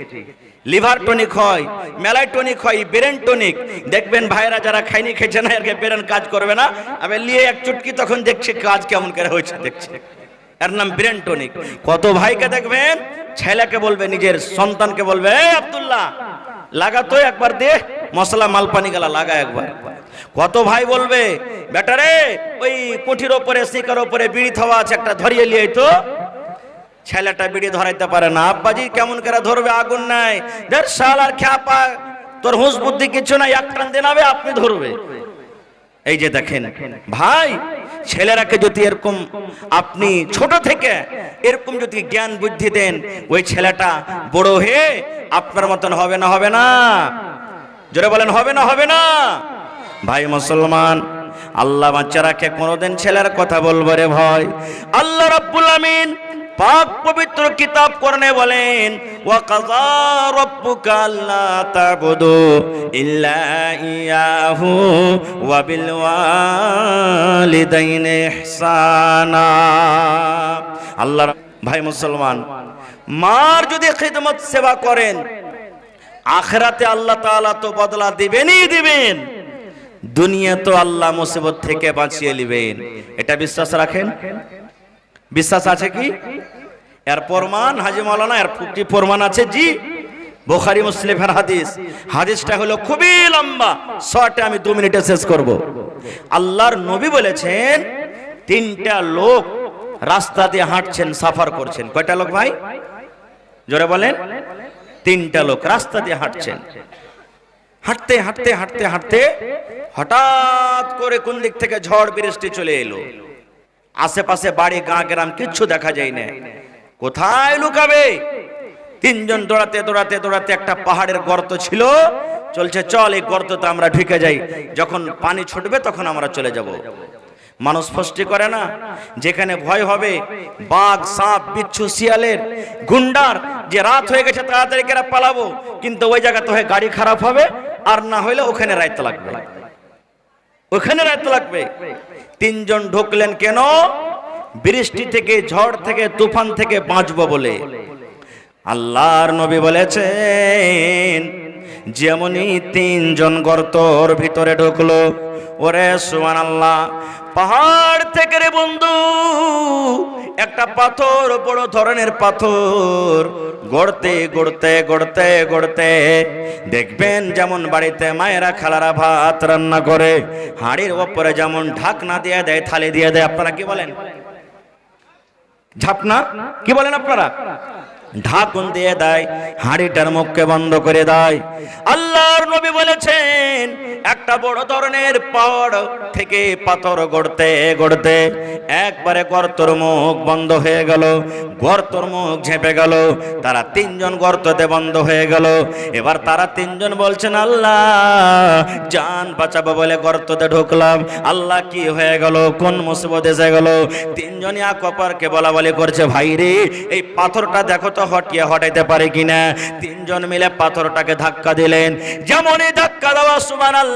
লিভার টনিক হয়, মেলাই টনিক হয়, ব্রেন টনিক। দেখবেন ভাইরা যারা খাইনি খেয়েছে না, এর ব্রেন কাজ করবে না, আমি লিয়ে 1 চুটকি, তখন দেখছি কাজ কেমন করে হয়েছে, দেখছে এর নাম ব্রেন টনিক। কত ভাইকে দেখবেন ছেলেকে বলবে, নিজের সন্তানকে বলবে, এই আব্দুল্লাহ লাগা তো একবার দে, মশলা মালপানি গেলা লাগা একবার। কত ভাই বলবে, বেটা রে ওই কুঠির ওপরে শিকার ওপরে বিড়ি থাওয়া আছে, একটা ধরিয়ে লিয়ে তো। ছেলেটা বিড়ি ধরাইতে পারে না, আব্বাজি কেমন করে ধরবে, আগুন নাই, দেড় সাল আর খ্যাপা, তোর হুঁশ বুদ্ধি কিছু নাই, এক টান দেনাবে আপনি ধরবে। এই যে দেখেন ভাই, ছেলেরাকে যদি এরকম আপনি ছোট থেকে এরকম যদি জ্ঞান বুদ্ধি দেন, ওই ছেলেটা বড় হয়ে আপনার মতন হবে না? হবে না? জোরে বলেন হবে না? হবে না? ভাই মুসলমান, আল্লাহ বাচ্চারাকে কোনোদিন ছেলের কথা বলবো রে ভয়। আল্লাহ রাব্বুল আমিন পাক পবিত্র কিতাব কোরআনে বলেন, ওয়া কাযা রাব্বুকা আল্লা তা'বুদু ইল্লা ইয়াহু ওয়া বিল ওয়ালিদাইনি ইহসানা। আল্লাহ, ভাই মুসলমান, মার যদি খিদমত সেবা করেন, আখিরাতে আল্লাহ তাআলা তো বদলা দিবেনই দিবেন, দুনিয়া তো আল্লাহ মুসিবত থেকে বাঁচিয়ে নেবেন। এটা বিশ্বাস রাখেন? বিশ্বাস আছে কি? এর প্রমাণ হাজী মাওলানা, এর ফুটি প্রমাণ আছে জি, বুখারী মুসলিমের হাদিস। হাদিসটা হলো খুবই লম্বা, শর্টে আমি 2 মিনিটে শেষ করব। আল্লাহর নবী বলেছেন, 3টা লোক রাস্তা দিয়ে হাঁটছেন, সাফার করছেন। কয়টা লোক ভাই? জোরে বলেন। 3টা লোক রাস্তা দিয়ে হাঁটছেন। হাঁটতে হাঁটতে হাঁটতে হাঁটতে হঠাৎ করে কোন দিক থেকে ঝড় বৃষ্টি চলে এলো। আশেপাশে বাড়ি, গাঁ গ্রাম কিচ্ছু দেখা যায় না। কোথায় লুকাবে? 3জন দৌড়াতে দৌড়াতে দৌড়াতে একটা পাহাড়ের গর্ত ছিল, চলছে চল এই গর্ততে আমরা ঢুকে যাই, যখন পানি ছুটবে তখন আমরা চলে যাব। মানুষ ফষ্টি করে না, যেখানে ভয় হবে বাঘ, সাপ, বিচ্ছু, শিয়ালের, গুন্ডার, যে রাত হয়ে গেছে তাড়াতাড়ি করে পালাবো, কিন্তু ওই জায়গাতে হয় গাড়ি খারাপ হবে, আর না হইলে ওখানে রাইতে লাগবে, ওখানে রাইতে লাগবে। 3জন ঢুকলেন কেন? বৃষ্টি থেকে, ঝড় থেকে, তুফান থেকে বাঁচবো বলে। আল্লাহর নবী বলেছেন, যেমনই 3জন গর্তর ভিতরে ঢুকলো, ওরে সুবহানাল্লাহ, পাহাড় থেকে রে বন্ধু একটা পাথর, বড় ধরনের পাথর গড়তে গড়তে গড়তে গড়তে, দেখবেন যেমন বাড়িতে মায়েরা খালারা ভাত রান্না করে হাঁড়ির ওপরে যেমন ঢাকনা দিয়ে দেয়, থালি দিয়ে দেয়, আপনারা কি বলেন? ঝাপনা কি বলেন আপনারা? ঢাকন দিয়ে দেয়, হাঁড়িটার মুখকে বন্ধ করে দেয়। আল্লাহর নবী বলেছেন, একটা বড় ধরনের পাহাড় থেকে পাথর গড়তে গড়তে একবারে গর্তর মুখ বন্ধ হয়ে গেল, গর্তর মুখ ঝেঁপে গেল, তারা 3জন গর্ততে বন্ধ হয়ে গেল। এবার তারা 3জন বলছেন, আল্লাহ জান বাঁচাবো বলে গর্ততে ঢুকলাম, আল্লাহ কি হয়ে গেল, কোন মুসিবত এসে গেল? 3জনই এক অপরকে বলা বলি করছে, ভাই রে এই পাথরটা দেখো তো হটিয়ে হটাইতে পারে কিনা। 3জন মিলে পাথরটাকে ধাক্কা দিলেন। যেমনই ধাক্কা দেওয়া, সুবহানাল্লাহ,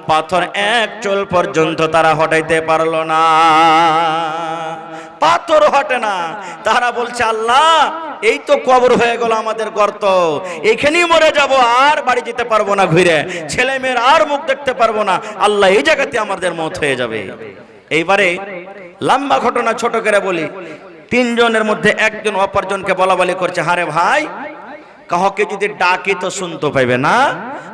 পাথর 1 চুল পর্যন্ত তারা হটাইতে পারলো না, পাথর হটে না। তারা বলছে, আল্লাহ এই তো কবর হয়ে গেল আমাদের গর্ত, এখানেই মরে যাব, আর বাড়ি যেতে পারবো না, ঘুরে ছেলে মেয়ের আর মুখ দেখতে পারবো না, আল্লাহ এই জায়গাতে আমাদের মত হয়ে যাবে। এইবারে লম্বা ঘটনা ছোট করে বলি, 3জনের মধ্যে একজন অপরজনকে বলা বলি করছে, হারে ভাই কাহকে যদি ডাকি তো শুনতে পাইবে না,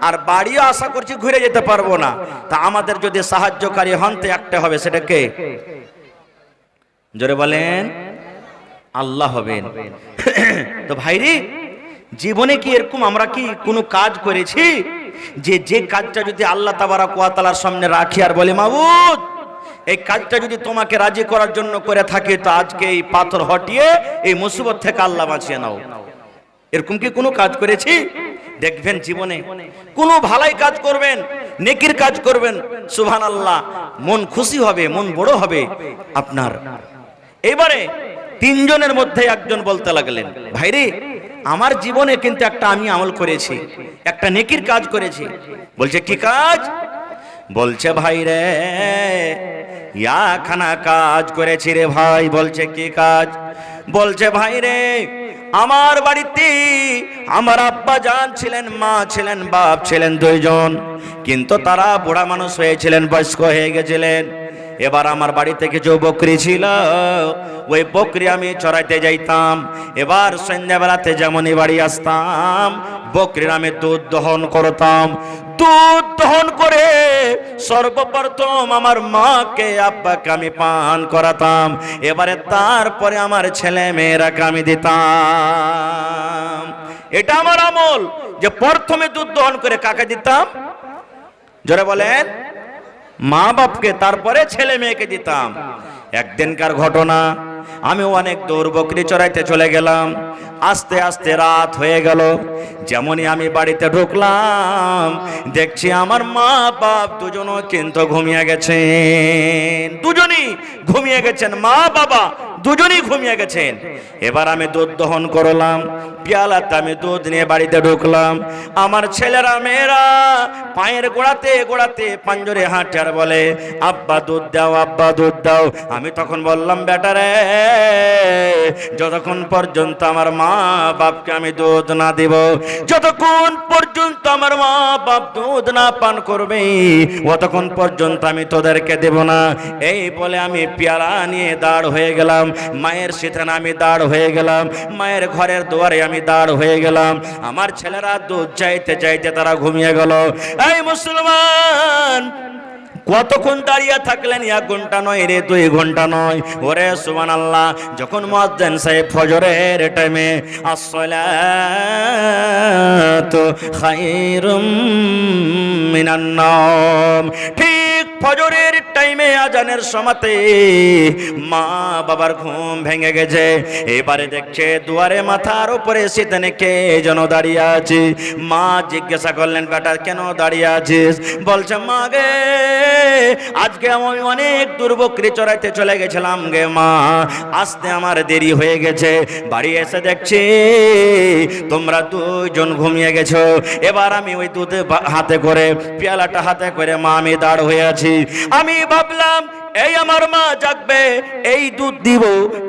আর বাড়িও আশা করছি ঘুরে যেতে পারবো না, তা আমাদের যদি সাহায্যকারী হন তো একটা হবে, সেটা কে? জোরে বলেন। আল্লাহ হবেন। তো ভাইরি, জীবনে কি এরকম আমরা কি কোনো কাজ করেছি যে কাজটা যদি আল্লাহ তাবারক ওয়া তাআলার সামনে রাখি আর বলি, মাবুদ এই কাজটা যদি তোমাকে রাজি করার জন্য করে থাকে, তো আজকে এই পাথর হটিয়ে এই মুসিবত থেকে আল্লাহ বাঁচিয়ে নাও, এরকম কি কোনো কাজ করেছি? দেখবেন জীবনে কোনো ভালাই কাজ করবেন, নেকির কাজ করবেন, সুবহানাল্লাহ, মন খুশি হবে, মন বড় হবে আপনার। এবারে 3জনের মধ্যে একজন বলতে লাগলেন, ভাইরে আমার জীবনে কিন্তু একটা আমি আমল করেছি, একটা নেকির কাজ করেছি। বলছে কি কাজ? বলছে ভাই রে খানা কাজ করেছি রে ভাই। বলছে কি কাজ? বলছে ভাই রে আমার বাড়িতে আমার আব্বা জান ছিলেন, মা ছিলেন, বাপ ছিলেন 2জন, কিন্তু তারা বুড়া মানুষ হয়েছিলেন, বয়স্ক হয়ে গেছিলেন। এবার আমার বাড়ি থেকে যে বকরি ছিল, ওই বকরি আমি চড়াইতে যাইতাম। এবার সন্ধ্যাবেলাতে যেমনই বাড়ি আসতাম, বকরির আমি দুধ দহন করতাম। দুধ দহন করে সর্বপ্রথম আমার মাকে আব্বাকে আমি পান করাতাম। এবারে তারপরে আমার ছেলে মেয়েরাকে আমি দিতাম। এটা আমার আমল, যে প্রথমে দুধ দহন করে কাকে দিতাম? জোরে বলেন। মা বাপকে, তারপরে ছেলে মেয়েকে দিতাম। একদিনকার ঘটনা, আমি অনেক দূর বকরি চড়াইতে চলে গেলাম। আস্তে আস্তে রাত হয়ে গেল। যেমনই আমি বাড়িতে ঢুকলাম, দেখছি আমার মা বাপ দুজনও কিন্তু ঘুমিয়ে গেছেন। দুজনই ঘুমিয়ে গেছেন, মা বাবা দুজনই ঘুমিয়ে গেছেন। এবার আমি দুধ দহন করলাম, পেয়ালাতে আমি দুধ নিয়ে বাড়িতে ঢুকলাম। আমার ছেলেরা মেয়েরা পায়ের গোড়াতে গোড়াতে পাঞ্জরে হাঁটে আর বলে, আব্বা দুধ দাও, আব্বা দুধ দাও। আমি তখন বললাম, বেটা রে, যতক্ষণ পর্যন্ত আমার মা বাপকে আমি দুধ না দিব, যতক্ষণ পর্যন্ত আমার মা বাপ দুধ না পান করবে, অতক্ষণ পর্যন্ত আমি তোদেরকে দেব না। এই বলে আমি পেয়ালা নিয়ে দাঁড় হয়ে গেলাম। মায়ের সিথানে আমি দাঁড় হয়ে গেলাম, মায়ের ঘরের দুয়ারে আমি দাঁড় হয়ে গেলাম। আমার ছেলেরা দুধ চাইতে চাইতে তারা ঘুমিয়ে গেল। এই মুসলমান, কতক্ষণ দাঁড়িয়ে থাকলেন? 1 ঘন্টা নয় রে, 2 ঘন্টা নয়। ওরে সুবহানাল্লাহ, যখন মুয়াজ্জিন সাহেব ফজরের টাইমে আসসালাতু খায়রুম মিনান নাওম, ঠিক ফজরের টাইমে আজানের সময়তে মা বাবার ঘুম ভেঙে গেছে। এবারে দেখছে দুয়ারে মাথার উপরে সিতানে কে যেন দাঁড়িয়ে আছে। মা জিজ্ঞাসা করলেন, বেটা কেন দাঁড়িয়ে আছিস? বলছে, মা গে, আজকে আমি অনেক দূর বকরি চড়াইতে চলে গেছিলাম গে মা, আসতে আমার দেরি হয়ে গেছে। বাড়ি এসে দেখছি তোমরা দুজন ঘুমিয়ে গেছো। এবার আমি ওই দুধ হাতে করে, পেয়ালাটা হাতে করে মা আমি দাঁড় হয়ে আছি। আমি ভাবলাম, এই আমার মা জাগবে, এই দুধ দিব,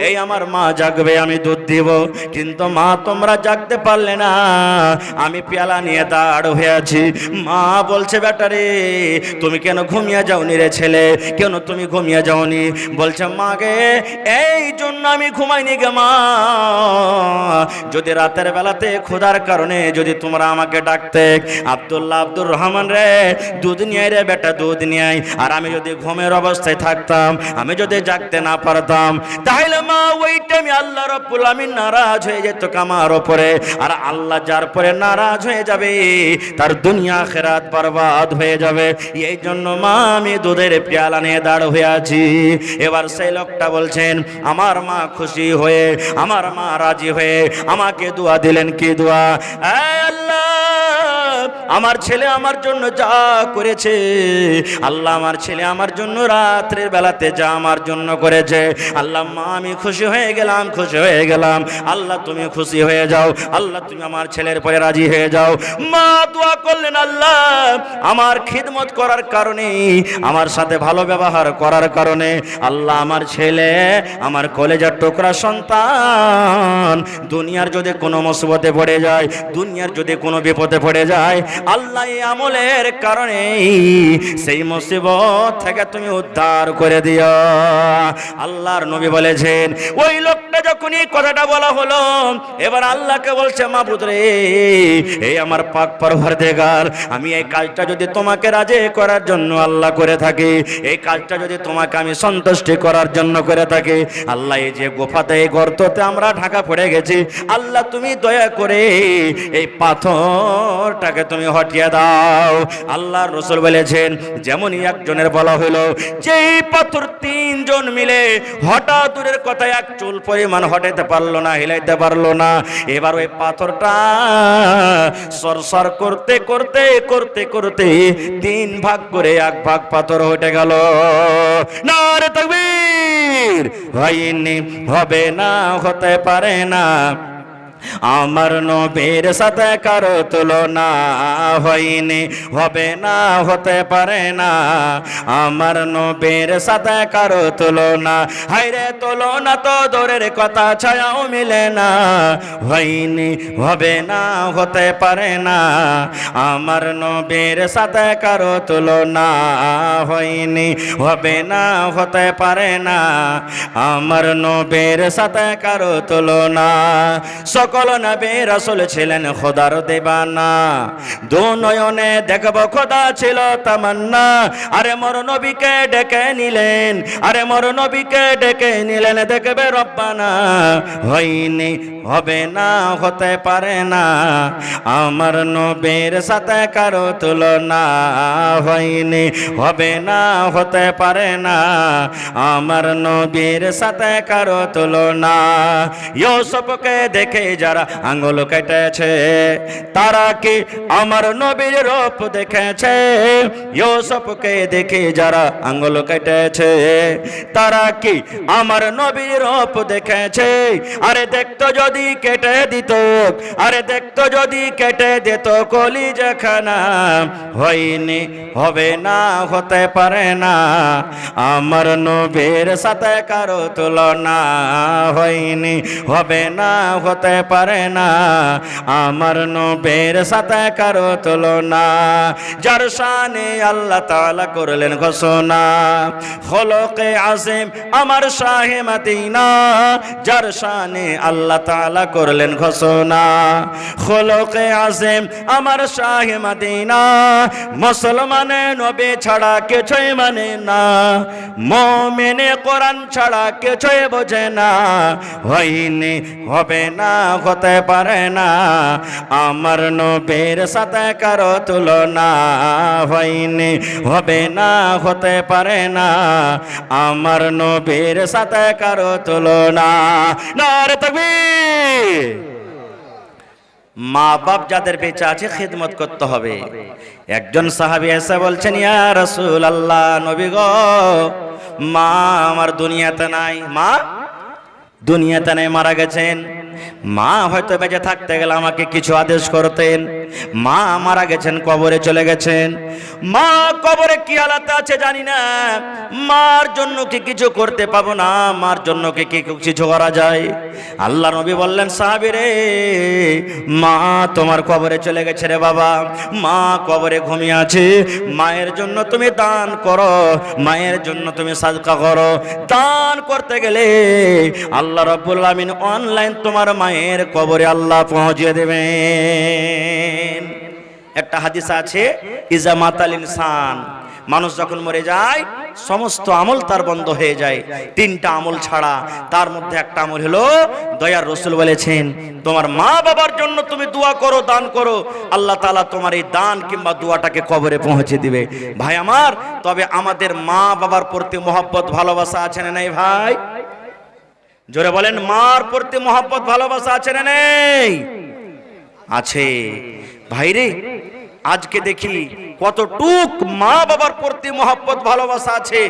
এই আমার মা জাগবে, আমি দুধ দিব। কিন্তু মা তোমরা জাগতে পারলে না, আমি পেয়ালা নিয়ে দাঁড় হয়ে আছি। মা বলছে, বেটারে তুমি কেন ঘুমিয়ে যাওনি রে ছেলে, কেন তুমি ঘুমিয়ে যাওনি? বলছে, মা গে, এই জন্য আমি ঘুমাইনি গে মা, যদি রাতের বেলাতে ক্ষুধার কারণে যদি তোমরা আমাকে ডাকতে, আব্দুল্লাহ, আব্দুর রহমান রে, দুধ নিয়ে রে বেটা, দুধ নিয়ে আয়, আর আমি যদি ঘুমের অবস্থায় থাকতাম, আমি যদি জাগতে না পারতাম, তাহলে মা ওই টাইমে আল্লাহ রাব্বুল আমিন নারাজ হয়ে যেত আমার উপরে। আর আল্লাহ যার পরে নারাজ হয়ে যাবে, তার দুনিয়া আখিরাত বরবাদ হয়ে যাবে। এই জন্য মা আমি দুধের পেয়ালা নিয়ে দাঁড় হয়ে আছি। এবার সেই লোকটা বলছেন, আমার মা খুশি হয়ে, আমার মা রাজি হয়ে আমাকে দোয়া দিলেন। কি দোয়া? আল্লাহ, আমার ছেলে আমার জন্য যা করেছে, আল্লাহ আমার ছেলে আমার জন্য রাত্রের বেলাতে যা আমার জন্য করেছে, আল্লাহ মা আমি খুশি হয়ে গেলাম, খুশি হয়ে গেলাম। আল্লাহ তুমি খুশি হয়ে যাও, আল্লাহ তুমি আমার ছেলের পরে রাজি হয়ে যাও। মা দোয়া করলেন, আল্লাহ আমার খিদমত করার কারণে, আমার সাথে ভালো ব্যবহার করার কারণে, আল্লাহ আমার ছেলে, আমার কলেজার টুকরা সন্তান, দুনিয়ার যদি কোনো মুসিবতে পড়ে যায়, দুনিয়ার যদি কোনো বিপদে পড়ে যায়, আল্লাহ এই আমলের কারণে সেই মুসিবত থেকে তুমি উদ্ধার করে দিও। আল্লাহর নবী বলেছেন, ওই লোকটা যখন এই কথাটা বলা হলো, এবার আল্লাহকে বলছে, মাবুদ রে, এই আমার পাক পরওয়ারদিগার, আমি এই কাজটা যদি তোমাকে রাজি করার জন্য আল্লাহ করে থাকি, এই কাজটা যদি তোমাকে আমি সন্তুষ্টি করার জন্য করে থাকি, আল্লাহ এই যে গোফাতে, এই গর্ততে আমরা ঢাকা পড়ে গেছি, আল্লাহ তুমি দয়া করে এই পাথরটাকে তুমি হটিয়ে দাও। আল্লাহর রাসূল বলেছেন, যেমনই একজনের বলা হলো যে এই পাথর 3 জন মিলে হঠাৎ দূরের কথা 1 চুল পরিমাণ হটাইতে পারলো না, হিলাইতে পারলো না। এবার ওই পাথরটা সরসর করতে করতে করতে করতে 3 ভাগ করে 1 ভাগ পাথর হটে গেল। নারে তাকবীর! হয়নি, হবে না, হতে পারে না, আমার নবীর সাথে কারো তুলনা হয়নি, হবে না, হতে পারে না। আমার নবীর সাথে কারো তুলনা, হায়রে তুলনা তো দূরের কথা, ছায়াও মিলে না। হয়নি, হবে না, হতে পারে না। আমার নবীর সাথে কারো তুলনা হয়নি, হবে না, হতে পারে না। আমার নবীর সাথে কারো তুলনা। সকল নবী রাসূল ছিলেন খোদার দেবানা, দু নয়নে দেখব খোদা ছিল তামান্না। আরে মোর নবীকে ডেকে নিলেন, আরে মোর নবীকে ডেকে নিলেন, দেখবে রব্বানা। হয়নি, হবে না, হতে পারে না। আমার নবীর সাথে কারো তুলনা হয়নি, হবে না, হতে পারে না। আমার নবীর সাথে কারো তুলনা। ইউসুফকে দেখে যারা আঙ্গুল কেটেছে, তারা কি আমার নবীর রূপ দেখেছে? ইউসুফকে দেখে যারা আঙ্গুল কেটেছে, তারা কি আমার নবীর রূপ দেখেছে? আরে দেখতো যদি কেটে দিত, আরে দেখতো যদি কেটে দিত কলিজাখানা। হয়নি, হবে না, হতে পারে না। আমার নবীর সাথে কারো তুলনা হয়নি, হবে না, হতে পারে না। আমার নবীর সাথে কারো তুলনা। যার শানে আল্লাহ তাআলা করলেন ঘোষণা, খলকে আজিম আমার শাহে মদিনা। যার শানে আল্লাহ তাআলা করলেন ঘোষণা, খলকে আজিম আমার শাহে মদিনা। মুসলমানে নবী ছাড়া কিছুই মানে না, মুমিনে কোরআন ছাড়া কিছুই বোঝে না। হয়নি, হবে না, হতে পারে না। আমার নবীর সাথে কারো তুলনা হয়নি, হবে না, হতে পারে না। আমার নবীর সাথে কারো তুলনা। নারে তাকবীর। মা বাপ যাদের বেঁচে আছে খিদমত করতে হবে। একজন সাহাবী এসে বলছেন, ইয়া রাসূলুল্লাহ, নবী গো, মা আমার দুনিয়াতে নাই। মা দুনিয়াতে নাই, মারা গেছেন। মা হয়তো বেঁচে থাকতে গেলে আমাকে কিছু আদেশ করতেন। মা মারা গেছেন, কবরে চলে গেছেন। মা কবরে কি হালাতে আছে জানি না। মার জন্য কি কিছু করতে পাবো না? মার জন্য কি কিছু করা যায়? আল্লাহ নবী বললেন, সাহাবী রে, মা তোমার কবরে চলে গেছে রে বাবা। মা কবরে ঘুমিয়ে আছে। মায়ের জন্য তুমি দান করো, মায়ের জন্য তুমি সাদকা করো। দান করতে গেলে আল্লাহ রাব্বুল আলামিন অনলাইন তোমার মায়ের কবরে আল্লাহ পৌঁছে দেবেন। একটা হাদিস আছে, ইজা মাতাল ইনসান, মানুষ যখন মরে যায় সমস্ত আমল তার বন্ধ হয়ে যায়, তিনটা আমল ছাড়া। তার মধ্যে একটা আমল হলো, দয়ার রাসূল বলেছেন, তোমার মা বাবার জন্য তুমি দোয়া করো, দান করো, আল্লাহ তাআলা তোমার এই দান কিংবা দোয়াটাকে কবরে পৌঁছে দিবে। ভাই আমার, তবে আমাদের মা বাবার প্রতি মহব্বত ভালোবাসা আছে না নাই ভাই? জোরে বলেন, মার প্রতি মহব্বত ভালোবাসা আছে না নেই? আছে। ভাইরে, আজকে দেখি কতটুক মা বাবার প্রতি মহব্বত ভালোবাসা আছে।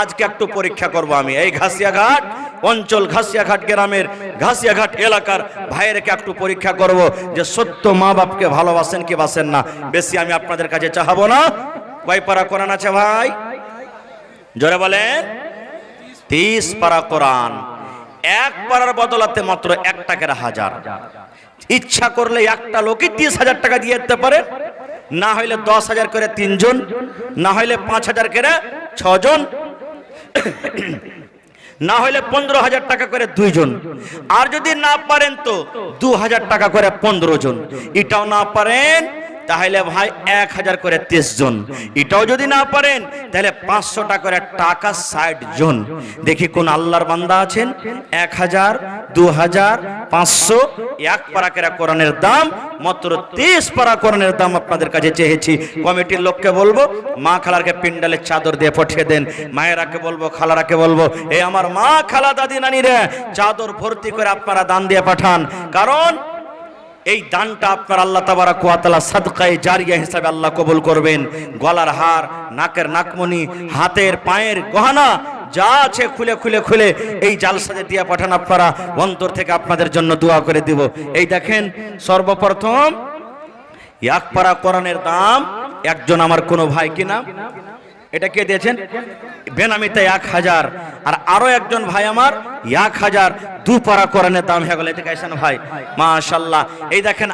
আজকে একটু পরীক্ষা করব আমি। এই ঘাসিয়াঘাট অঞ্চল, ঘাসিয়াঘাট গ্রামের, ঘাসিয়াঘাট এলাকার ভাইয়েরকে একটু পরীক্ষা করব যে সত্য মা বাপকে ভালোবাসেন কি বাসেন না। বেশি আমি আপনাদের কাছে চাহাবো না। কয় পারা কোরআন আছে ভাই? জোরে বলেন। 30 পারা কোরআন। এক পারার বদলাতে মাত্র 1 টাকার 1000। ইচ্ছা করলে একটা লোকই 30,000 টাকা দিয়ে দিতে পারে। না হইলে 10,000 করে 3 জন, না হইলে 5,000 করে 6 জন, না হইলে 15,000 টাকা করে 2 জন। আর যদি না পারেন তো 2,000 টাকা করে 15 জন। এটাও না পারেন তাহলে ভাই 1000 করে 30 জন। এটাও যদি না পারেন তাহলে 500 টাকা করে টাকা 60 জন। দেখি কোন আল্লাহর বান্দা আছেন 1000, 2000, 500 এক পারা করে কোরআনের দাম মাত্র 30 পারা কোরআনের দাম আপনাদের কাছে চেয়েছি। কমিটির লোককে বলবো মা খালারকে পিন্ডালের চাদর দিয়ে পাঠিয়ে দেন। মায়েরাকে বলবো, খালারাকে বলবো, এই আমার মা খালা দাদি নানিরা চাদর ভর্তি করে আপনারা দান দিয়ে পাঠান। কারণ এই দানটা আপনার আল্লাহ তাবারাক ওয়া তাআলা সাদকায়ে জারিয়া হিসাবে আল্লাহ কবুল করবেন। গলার হার, নাকের নাকমণি, হাতের পায়ের গহনা যা আছে খুলে খুলে খুলে এই জালসাতে দিয়ে পাঠান, আপনারা অন্তর থেকে আপনাদের জন্য দোয়া করে দিব। এই দেখেন, সর্বপ্রথম এক পারা কোরআনের দাম একজন আমার কোনো ভাই কিনা, এটা কে দিয়েছেন? বেনামিতে 1000, আর আরো একজন ভাই আমার 1000 দু পারা কোরআনের দাম হয়ে গেল। এটা কেসেন ভাই, মাশাআল্লাহ। এই দেখেন